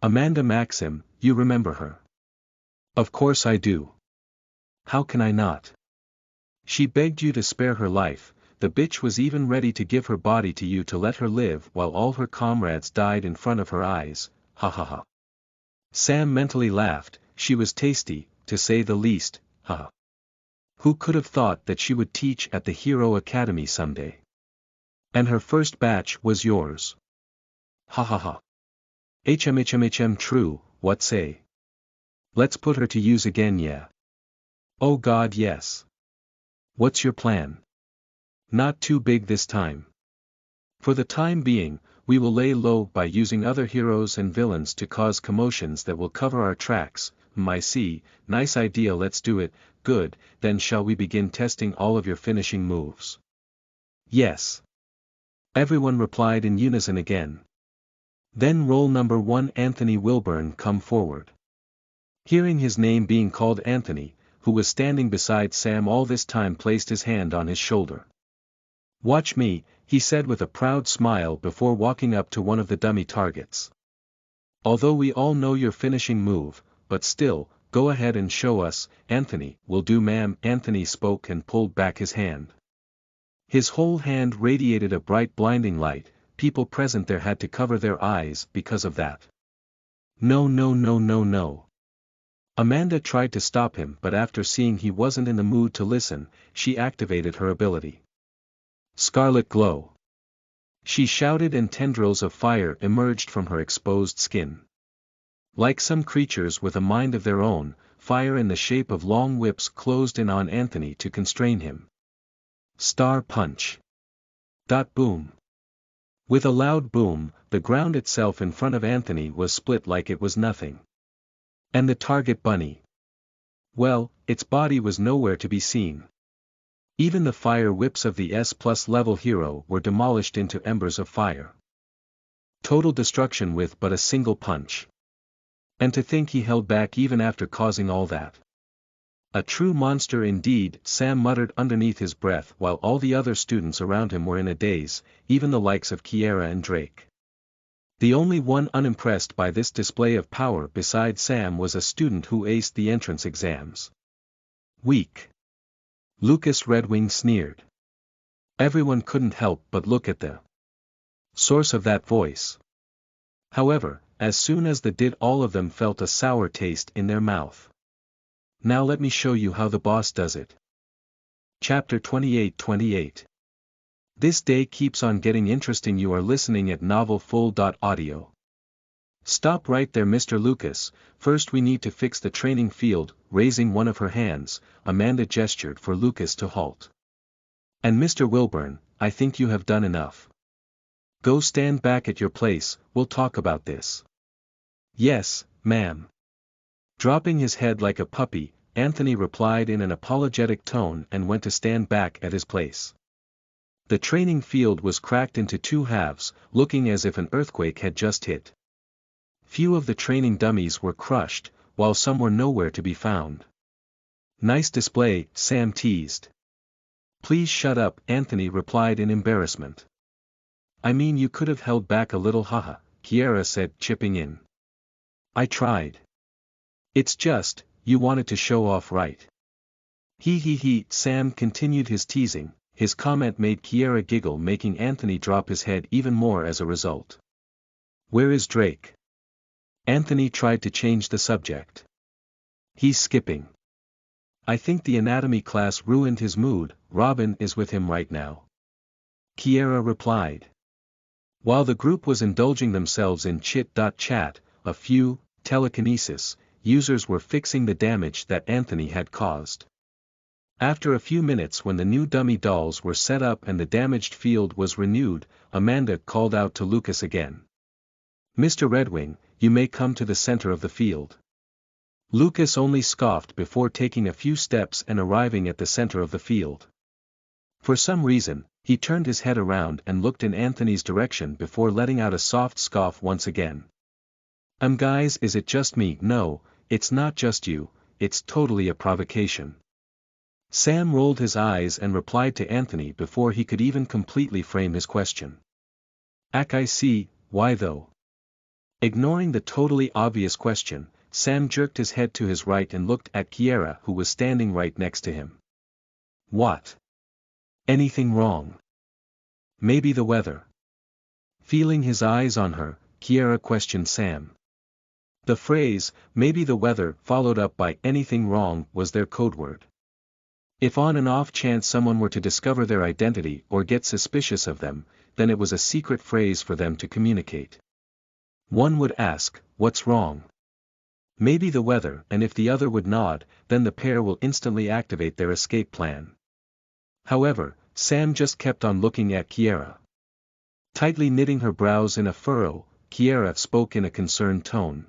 Amanda Maxim, you remember her? Of course I do. How can I not? She begged you to spare her life, the bitch was even ready to give her body to you to let her live while all her comrades died in front of her eyes, ha ha ha. Sam mentally laughed, she was tasty, to say the least, ha. Who could have thought that she would teach at the Hero Academy someday? And her first batch was yours. Ha ha ha. HMHMHM true, what say? Let's put her to use again, yeah. Oh God, yes. What's your plan? Not too big this time. For the time being, we will lay low by using other heroes and villains to cause commotions that will cover our tracks. I see, nice idea, let's do it. Good, then shall we begin testing all of your finishing moves? Yes. Everyone replied in unison again. Then roll number 1 Anthony Wilburn come forward. Hearing his name being called, Anthony, who was standing beside Sam all this time, placed his hand on his shoulder. Watch me, he said with a proud smile before walking up to one of the dummy targets. Although we all know your finishing move, but still, go ahead and show us. Anthony, will do, ma'am. Anthony spoke and pulled back his hand. His whole hand radiated a bright blinding light, people present there had to cover their eyes because of that. No no no no no. Amanda tried to stop him, but after seeing he wasn't in the mood to listen, she activated her ability. Scarlet Glow. She shouted and tendrils of fire emerged from her exposed skin. Like some creatures with a mind of their own, fire in the shape of long whips closed in on Anthony to constrain him. Star punch. Boom. With a loud boom, the ground itself in front of Anthony was split like it was nothing. And the target bunny? Well, its body was nowhere to be seen. Even the fire whips of the S+ level hero were demolished into embers of fire. Total destruction with but a single punch. And to think he held back even after causing all that. A true monster indeed, Sam muttered underneath his breath while all the other students around him were in a daze, even the likes of Kiera and Drake. The only one unimpressed by this display of power besides Sam was a student who aced the entrance exams. Weak. Lucas Redwing sneered. Everyone couldn't help but look at the source of that voice. However, as soon as they did, all of them felt a sour taste in their mouth. Now let me show you how the boss does it. Chapter 28. This day keeps on getting interesting. You are listening at novelfull.audio. Stop right there, Mr. Lucas. First we need to fix the training field. Raising one of her hands, Amanda gestured for Lucas to halt. And Mr. Wilburn, I think you have done enough. Go stand back at your place, we'll talk about this. Yes, ma'am. Dropping his head like a puppy, Anthony replied in an apologetic tone and went to stand back at his place. The training field was cracked into two halves, looking as if an earthquake had just hit. Few of the training dummies were crushed, while some were nowhere to be found. Nice display, Sam teased. Please shut up, Anthony replied in embarrassment. I mean, you could have held back a little, haha, Kiera said, chipping in. I tried. It's just, you wanted to show off, right? He, Sam continued his teasing. His comment made Kiera giggle, making Anthony drop his head even more as a result. Where is Drake? Anthony tried to change the subject. He's skipping. I think the anatomy class ruined his mood. Robin is with him right now. Kiera replied. While the group was indulging themselves in chit-chat, a few telekinesis users were fixing the damage that Anthony had caused. After a few minutes, when the new dummy dolls were set up and the damaged field was renewed, Amanda called out to Lucas again. Mr. Redwing, you may come to the center of the field. Lucas only scoffed before taking a few steps and arriving at the center of the field. For some reason, he turned his head around and looked in Anthony's direction before letting out a soft scoff once again. Guys, is it just me? No, it's not just you, it's totally a provocation. Sam rolled his eyes and replied to Anthony before he could even completely frame his question. I see, why though? Ignoring the totally obvious question, Sam jerked his head to his right and looked at Kiera, who was standing right next to him. What? Anything wrong? Maybe the weather. Feeling his eyes on her, Kiera questioned Sam. The phrase, maybe the weather, followed up by anything wrong, was their code word. If on an off chance someone were to discover their identity or get suspicious of them, then it was a secret phrase for them to communicate. One would ask, what's wrong? Maybe the weather, and if the other would nod, then the pair will instantly activate their escape plan. However, Sam just kept on looking at Kiera. Tightly knitting her brows in a furrow, Kiera spoke in a concerned tone.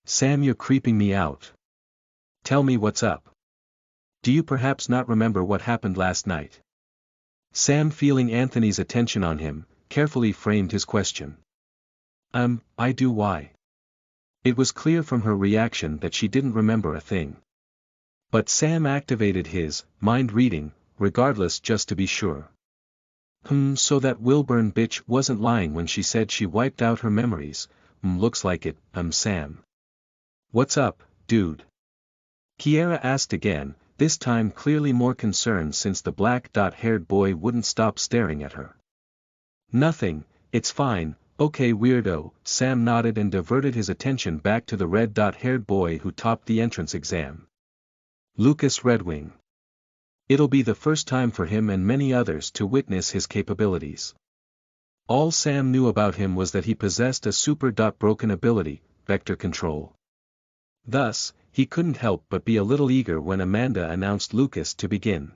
Sam, you're creeping me out. Tell me what's up. Do you perhaps not remember what happened last night? Sam, feeling Anthony's attention on him, carefully framed his question. I do. Why? It was clear from her reaction that she didn't remember a thing. But Sam activated his mind reading, regardless, just to be sure. So that Wilburn bitch wasn't lying when she said she wiped out her memories. Looks like it, Sam. What's up, dude? Kiera asked again, this time clearly more concerned since the black-haired boy wouldn't stop staring at her. Nothing, it's fine, okay weirdo. Sam nodded and diverted his attention back to the red-haired boy who topped the entrance exam. Lucas Redwing. It'll be the first time for him and many others to witness his capabilities. All Sam knew about him was that he possessed a super-broken ability, vector control. Thus, he couldn't help but be a little eager when Amanda announced Lucas to begin.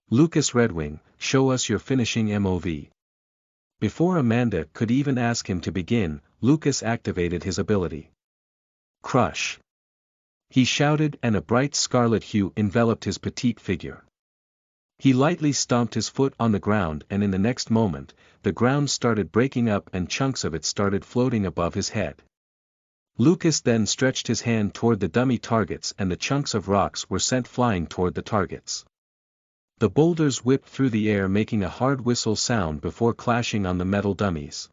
Lucas Redwing, show us your finishing MOV. Before Amanda could even ask him to begin, Lucas activated his ability. Crush. He shouted, and a bright scarlet hue enveloped his petite figure. He lightly stomped his foot on the ground, and in the next moment, the ground started breaking up and chunks of it started floating above his head. Lucas then stretched his hand toward the dummy targets, and the chunks of rocks were sent flying toward the targets. The boulders whipped through the air, making a hard whistle sound before clashing on the metal dummies.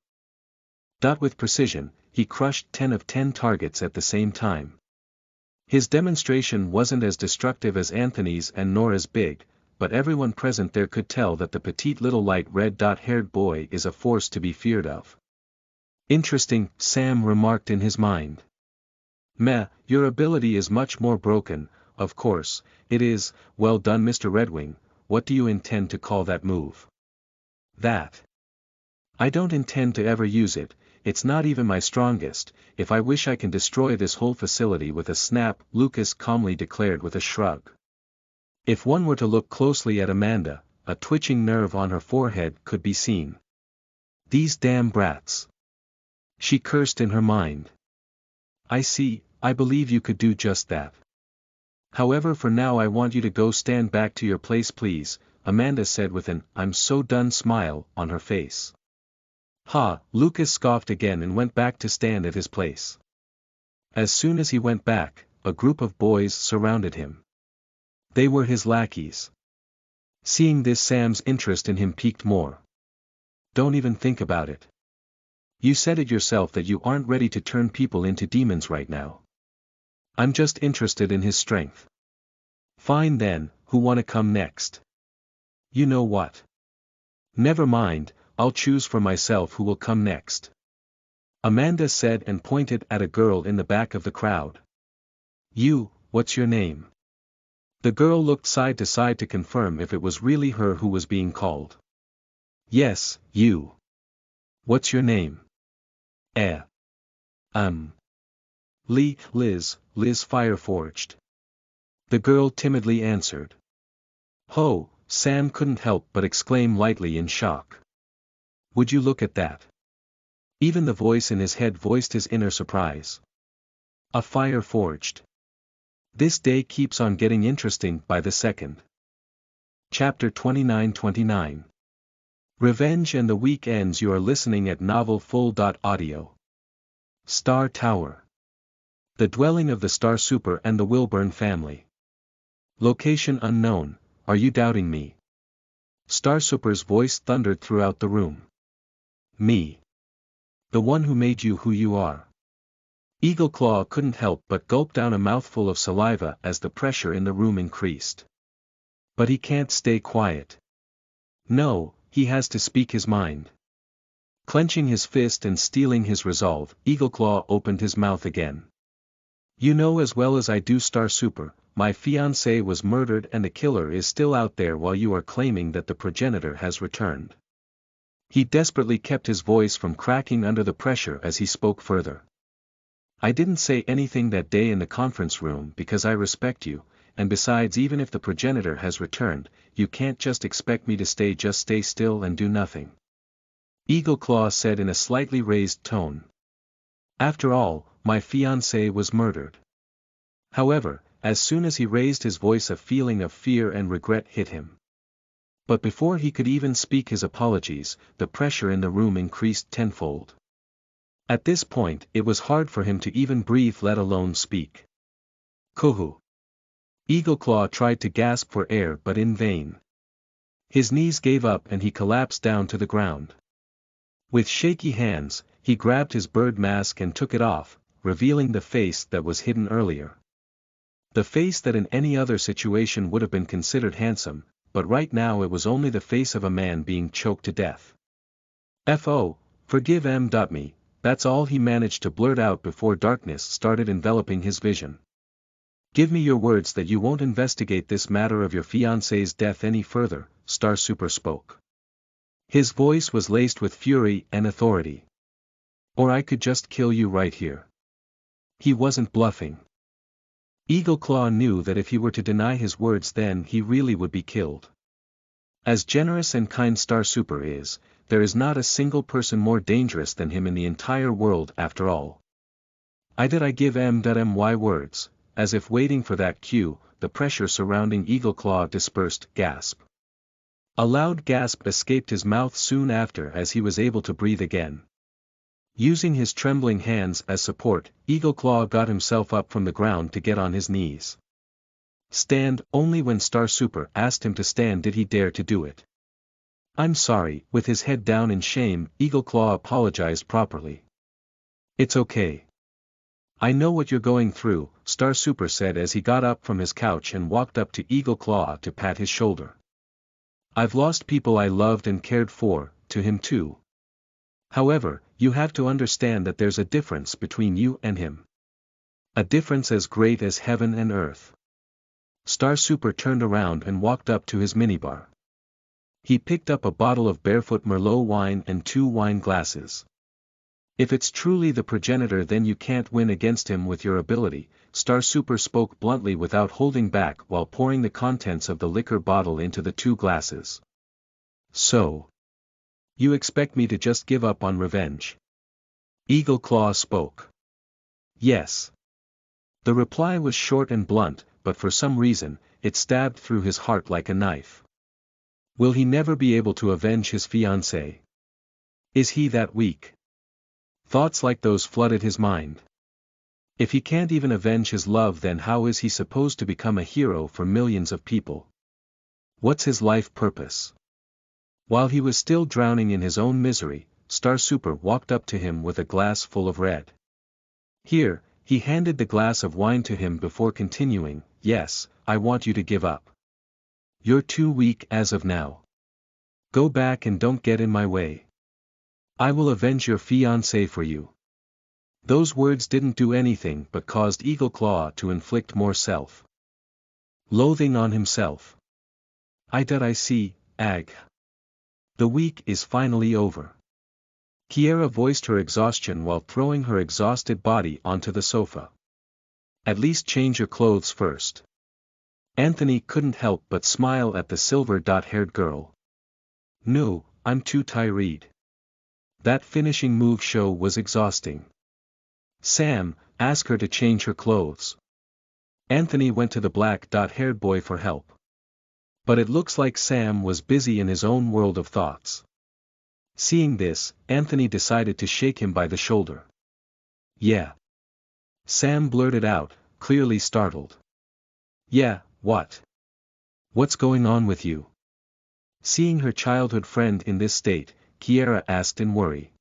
With precision, he crushed 10 of 10 targets at the same time. His demonstration wasn't as destructive as Anthony's and nor as big, but everyone present there could tell that the petite little light red-haired boy is a force to be feared of. Interesting, Sam remarked in his mind. Meh, your ability is much more broken, of course, it is. Well done, Mr. Redwing. What do you intend to call that move? That. I don't intend to ever use it, it's not even my strongest. If I wish I can destroy this whole facility with a snap, Lucas calmly declared with a shrug. If one were to look closely at Amanda, a twitching nerve on her forehead could be seen. These damn brats. She cursed in her mind. I see, I believe you could do just that. However, for now I want you to go stand back to your place, please, Amanda said with an "I'm so done" smile on her face. Ha, Lucas scoffed again and went back to stand at his place. As soon as he went back, a group of boys surrounded him. They were his lackeys. Seeing this, Sam's interest in him piqued more. Don't even think about it. You said it yourself that you aren't ready to turn people into demons right now. I'm just interested in his strength. Fine then, who wanna come next? You know what? Never mind, I'll choose for myself who will come next. Amanda said and pointed at a girl in the back of the crowd. You, what's your name? The girl looked side to side to confirm if it was really her who was being called. Yes, you. What's your name? Liz Fireforged. The girl timidly answered. Ho, Sam couldn't help but exclaim lightly in shock. Would you look at that? Even the voice in his head voiced his inner surprise. A Fireforged. This day keeps on getting interesting by the second. Chapter 29. Revenge and the Week Ends. You are listening at NovelFull.audio. Star Tower. The dwelling of the Star Super and the Wilburn family. Location unknown. Are you doubting me? Star Super's voice thundered throughout the room. Me. The one who made you who you are. Eagleclaw couldn't help but gulp down a mouthful of saliva as the pressure in the room increased. But he can't stay quiet. No, he has to speak his mind. Clenching his fist and steeling his resolve, Eagleclaw opened his mouth again. You know as well as I do, Star Super, my fiancé was murdered and the killer is still out there while you are claiming that the progenitor has returned. He desperately kept his voice from cracking under the pressure as he spoke further. I didn't say anything that day in the conference room because I respect you, and besides, even if the progenitor has returned, you can't just expect me to stay still and do nothing. Eagleclaw said in a slightly raised tone. After all, my fiancé was murdered. However, as soon as he raised his voice, a feeling of fear and regret hit him. But before he could even speak his apologies, the pressure in the room increased tenfold. At this point, it was hard for him to even breathe, let alone speak. Kuhu. Eagleclaw tried to gasp for air but in vain. His knees gave up and he collapsed down to the ground. With shaky hands, he grabbed his bird mask and took it off, revealing the face that was hidden earlier. The face that in any other situation would have been considered handsome, but right now it was only the face of a man being choked to death. F.O., forgive me, that's all he managed to blurt out before darkness started enveloping his vision. Give me your words that you won't investigate this matter of your fiancé's death any further, Star Super spoke. His voice was laced with fury and authority. Or I could just kill you right here. He wasn't bluffing. Eagle Claw knew that if he were to deny his words then he really would be killed. As generous and kind Star Super is, there is not a single person more dangerous than him in the entire world after all. I give my words, as if waiting for that cue, the pressure surrounding Eagle Claw dispersed. Gasp. A loud gasp escaped his mouth soon after as he was able to breathe again. Using his trembling hands as support, Eagle Claw got himself up from the ground to get on his knees. Stand. Only when Star Super asked him to stand did he dare to do it. I'm sorry. With his head down in shame, Eagle Claw apologized properly. It's okay. I know what you're going through, Star Super said as he got up from his couch and walked up to Eagle Claw to pat his shoulder. I've lost people I loved and cared for, to him too. However, you have to understand that there's a difference between you and him. A difference as great as heaven and earth. Star Super turned around and walked up to his minibar. He picked up a bottle of Barefoot Merlot wine and 2 wine glasses. If it's truly the progenitor then you can't win against him with your ability, Star Super spoke bluntly without holding back while pouring the contents of the liquor bottle into the 2 glasses. So. You expect me to just give up on revenge? Eagle Claw spoke. Yes. The reply was short and blunt, but for some reason, it stabbed through his heart like a knife. Will he never be able to avenge his fiancée? Is he that weak? Thoughts like those flooded his mind. If he can't even avenge his love then how is he supposed to become a hero for millions of people? What's his life purpose? While he was still drowning in his own misery, Star Super walked up to him with a glass full of red. Here, he handed the glass of wine to him before continuing, yes, I want you to give up. You're too weak as of now. Go back and don't get in my way. I will avenge your fiancé for you. Those words didn't do anything but caused Eagle Claw to inflict more self-loathing on himself. I see, Ag. The week is finally over. Kiera voiced her exhaustion while throwing her exhausted body onto the sofa. At least change your clothes first. Anthony couldn't help but smile at the silver-haired girl. No, I'm too tired. That finishing move show was exhausting. Sam, ask her to change her clothes. Anthony went to the black-haired boy for help. But it looks like Sam was busy in his own world of thoughts. Seeing this, Anthony decided to shake him by the shoulder. Yeah. Sam blurted out, clearly startled. Yeah, what? What's going on with you? Seeing her childhood friend in this state, Kiera asked in worry.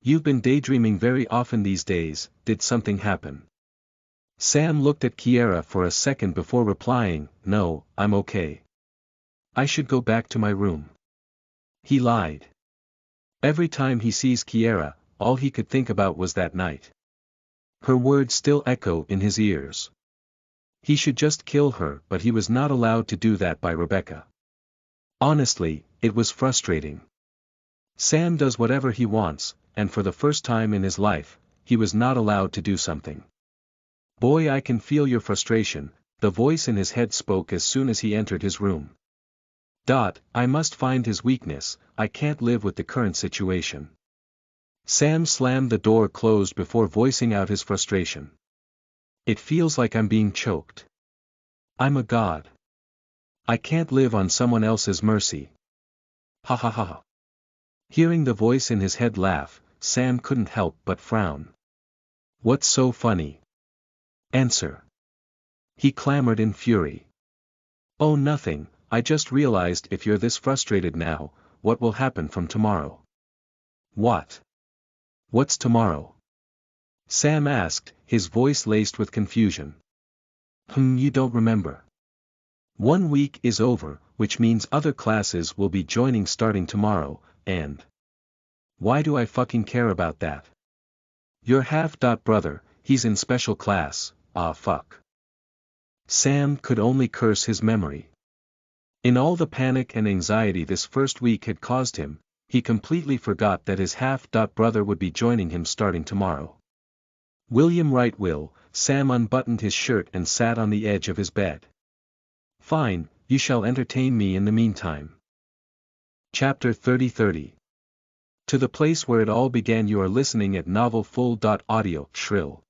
You've been daydreaming very often these days, did something happen? Sam looked at Kiera for a second before replying, no, I'm okay. I should go back to my room. He lied. Every time he sees Kiera, all he could think about was that night. Her words still echo in his ears. He should just kill her but he was not allowed to do that by Rebecca. Honestly, it was frustrating. Sam does whatever he wants, and for the first time in his life, he was not allowed to do something. Boy, I can feel your frustration, the voice in his head spoke as soon as he entered his room. I must find his weakness, I can't live with the current situation. Sam slammed the door closed before voicing out his frustration. It feels like I'm being choked. I'm a god. I can't live on someone else's mercy. Ha ha ha ha. Hearing the voice in his head laugh, Sam couldn't help but frown. What's so funny? Answer. He clamored in fury. Oh, nothing. I just realized if you're this frustrated now, what will happen from tomorrow? What? What's tomorrow? Sam asked, his voice laced with confusion. You don't remember. 1 week is over, which means other classes will be joining starting tomorrow, and... Why do I fucking care about that? Your half-brother, he's in special class, ah fuck. Sam could only curse his memory. In all the panic and anxiety this first week had caused him, he completely forgot that his half-brother would be joining him starting tomorrow. William Wright will, Sam unbuttoned his shirt and sat on the edge of his bed. Fine, you shall entertain me in the meantime. Chapter 30. To the place where it all began. You are listening at novelfull.audio. Shrill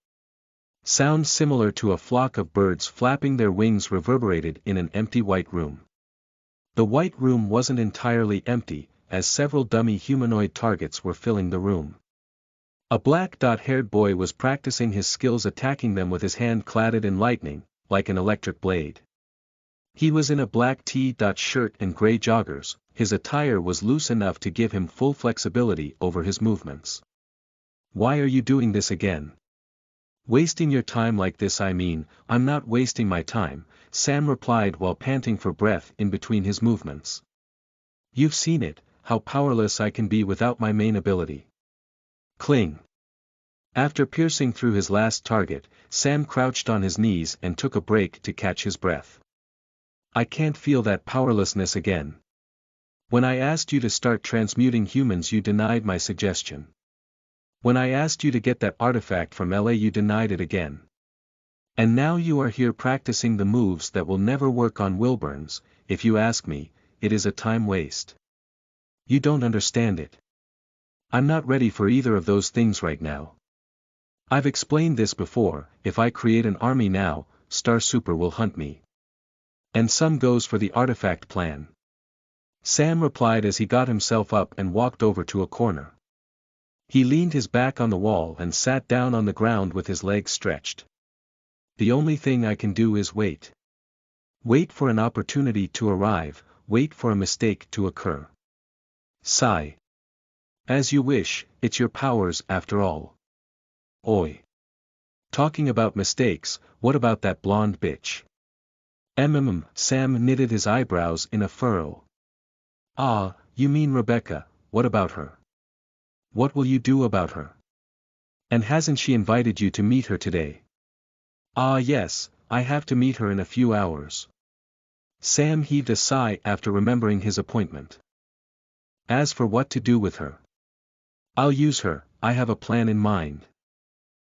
sound similar to a flock of birds flapping their wings reverberated in an empty white room. The white room wasn't entirely empty, as several dummy humanoid targets were filling the room. A black-haired boy was practicing his skills attacking them with his hand cladded in lightning, like an electric blade. He was in a black t-shirt and gray joggers. His attire was loose enough to give him full flexibility over his movements. Why are you doing this again? Wasting your time like this? I mean, I'm not wasting my time, Sam replied while panting for breath in between his movements. You've seen it, how powerless I can be without my main ability. Cling. After piercing through his last target, Sam crouched on his knees and took a break to catch his breath. I can't feel that powerlessness again. When I asked you to start transmuting humans, you denied my suggestion. When I asked you to get that artifact from LA, you denied it again. And now you are here practicing the moves that will never work on Wilburns. If you ask me, it is a time waste. You don't understand it. I'm not ready for either of those things right now. I've explained this before. If I create an army now, Star Super will hunt me. And some goes for the artifact plan. Sam replied as he got himself up and walked over to a corner. He leaned his back on the wall and sat down on the ground with his legs stretched. The only thing I can do is wait. Wait for an opportunity to arrive, wait for a mistake to occur. Sigh. As you wish, it's your powers after all. Oi. Talking about mistakes, what about that blonde bitch? Sam knitted his eyebrows in a furrow. Ah, you mean Rebecca, what about her? What will you do about her? And hasn't she invited you to meet her today? Ah yes, I have to meet her in a few hours. Sam heaved a sigh after remembering his appointment. As for what to do with her, I'll use her. I have a plan in mind.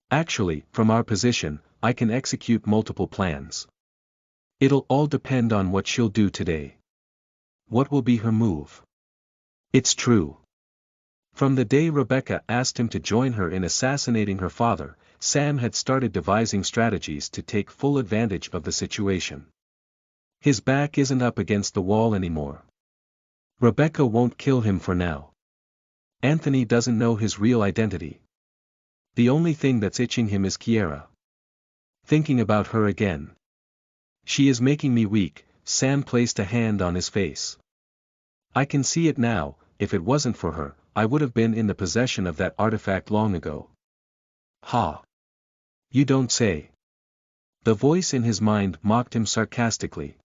Actually, from our position, I can execute multiple plans. It'll all depend on what she'll do today. What will be her move? It's true. From the day Rebecca asked him to join her in assassinating her father, Sam had started devising strategies to take full advantage of the situation. His back isn't up against the wall anymore. Rebecca won't kill him for now. Anthony doesn't know his real identity. The only thing that's itching him is Kiera. Thinking about her again. She is making me weak. Sam placed a hand on his face. I can see it now. If it wasn't for her, I would have been in the possession of that artifact long ago. Ha! You don't say. The voice in his mind mocked him sarcastically.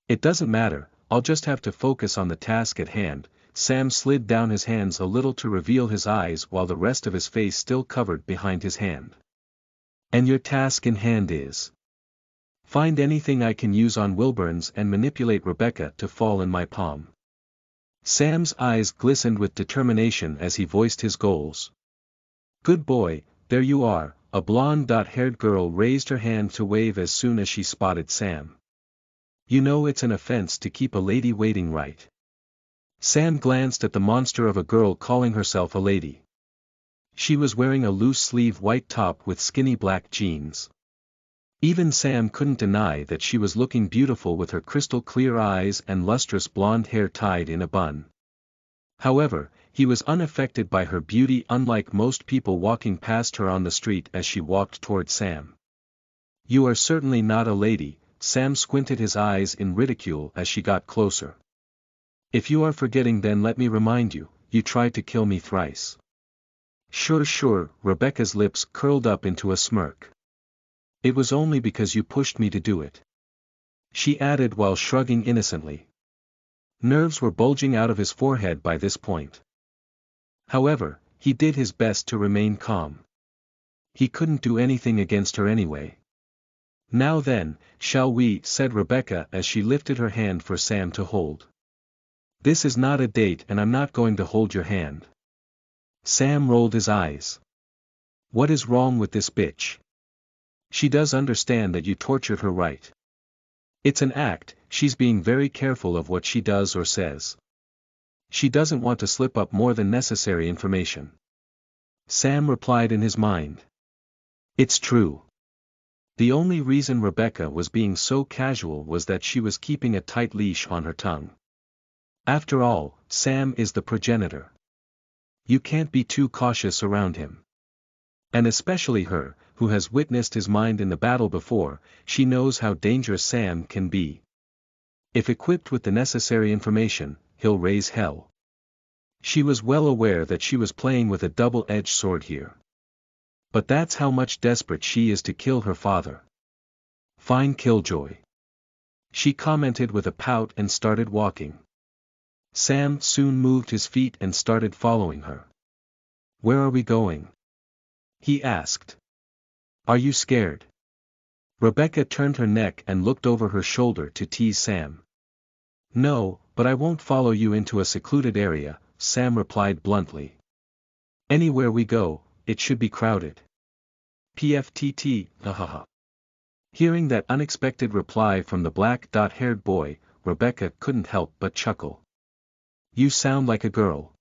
It doesn't matter, I'll just have to focus on the task at hand. Sam slid down his hands a little to reveal his eyes while the rest of his face still covered behind his hand. And your task in hand is? Find anything I can use on Wilburns and manipulate Rebecca to fall in my palm. Sam's eyes glistened with determination as he voiced his goals. Good boy, there you are. A blonde-haired girl raised her hand to wave as soon as she spotted Sam. You know it's an offense to keep a lady waiting, right? Sam glanced at the monster of a girl calling herself a lady. She was wearing a loose-sleeve white top with skinny black jeans. Even Sam couldn't deny that she was looking beautiful with her crystal-clear eyes and lustrous blonde hair tied in a bun. However, he was unaffected by her beauty, unlike most people walking past her on the street as she walked toward Sam. You are certainly not a lady. Sam squinted his eyes in ridicule as she got closer. If you are forgetting, then let me remind you, you tried to kill me thrice. Sure, Rebecca's lips curled up into a smirk. It was only because you pushed me to do it. She added while shrugging innocently. Nerves were bulging out of his forehead by this point. However, he did his best to remain calm. He couldn't do anything against her anyway. Now then, shall we, said Rebecca as she lifted her hand for Sam to hold. This is not a date and I'm not going to hold your hand. Sam rolled his eyes. What is wrong with this bitch? She does understand that you tortured her, right? It's an act, she's being very careful of what she does or says. She doesn't want to slip up more than necessary information. Sam replied in his mind. It's true. The only reason Rebecca was being so casual was that she was keeping a tight leash on her tongue. After all, Sam is the progenitor. You can't be too cautious around him. And especially her, who has witnessed his mind in the battle before, she knows how dangerous Sam can be. If equipped with the necessary information, he'll raise hell. She was well aware that she was playing with a double-edged sword here. But that's how much desperate she is to kill her father. Fine killjoy. She commented with a pout and started walking. Sam soon moved his feet and started following her. Where are we going? He asked. Are you scared? Rebecca turned her neck and looked over her shoulder to tease Sam. No, but I won't follow you into a secluded area, Sam replied bluntly. Anywhere we go, it should be crowded. PFTT, hahaha. Hearing that unexpected reply from the black-haired boy, Rebecca couldn't help but chuckle. You sound like a girl.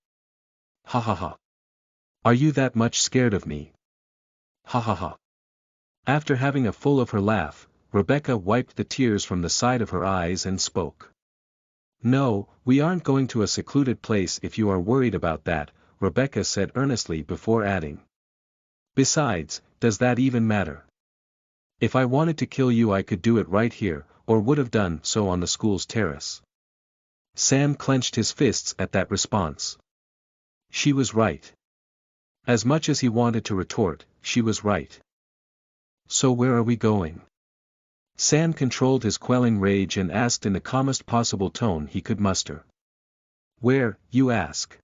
Ha ha ha. Are you that much scared of me? Ha ha ha. After having a full of her laugh, Rebecca wiped the tears from the side of her eyes and spoke. No, we aren't going to a secluded place if you are worried about that, Rebecca said earnestly before adding. Besides, does that even matter? If I wanted to kill you I could do it right here, or would have done so on the school's terrace. Sam clenched his fists at that response. She was right. As much as he wanted to retort, she was right. So where are we going? Sam controlled his quelling rage and asked in the calmest possible tone he could muster. Where, you ask?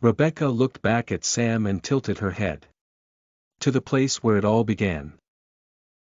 Rebecca looked back at Sam and tilted her head. To the place where it all began.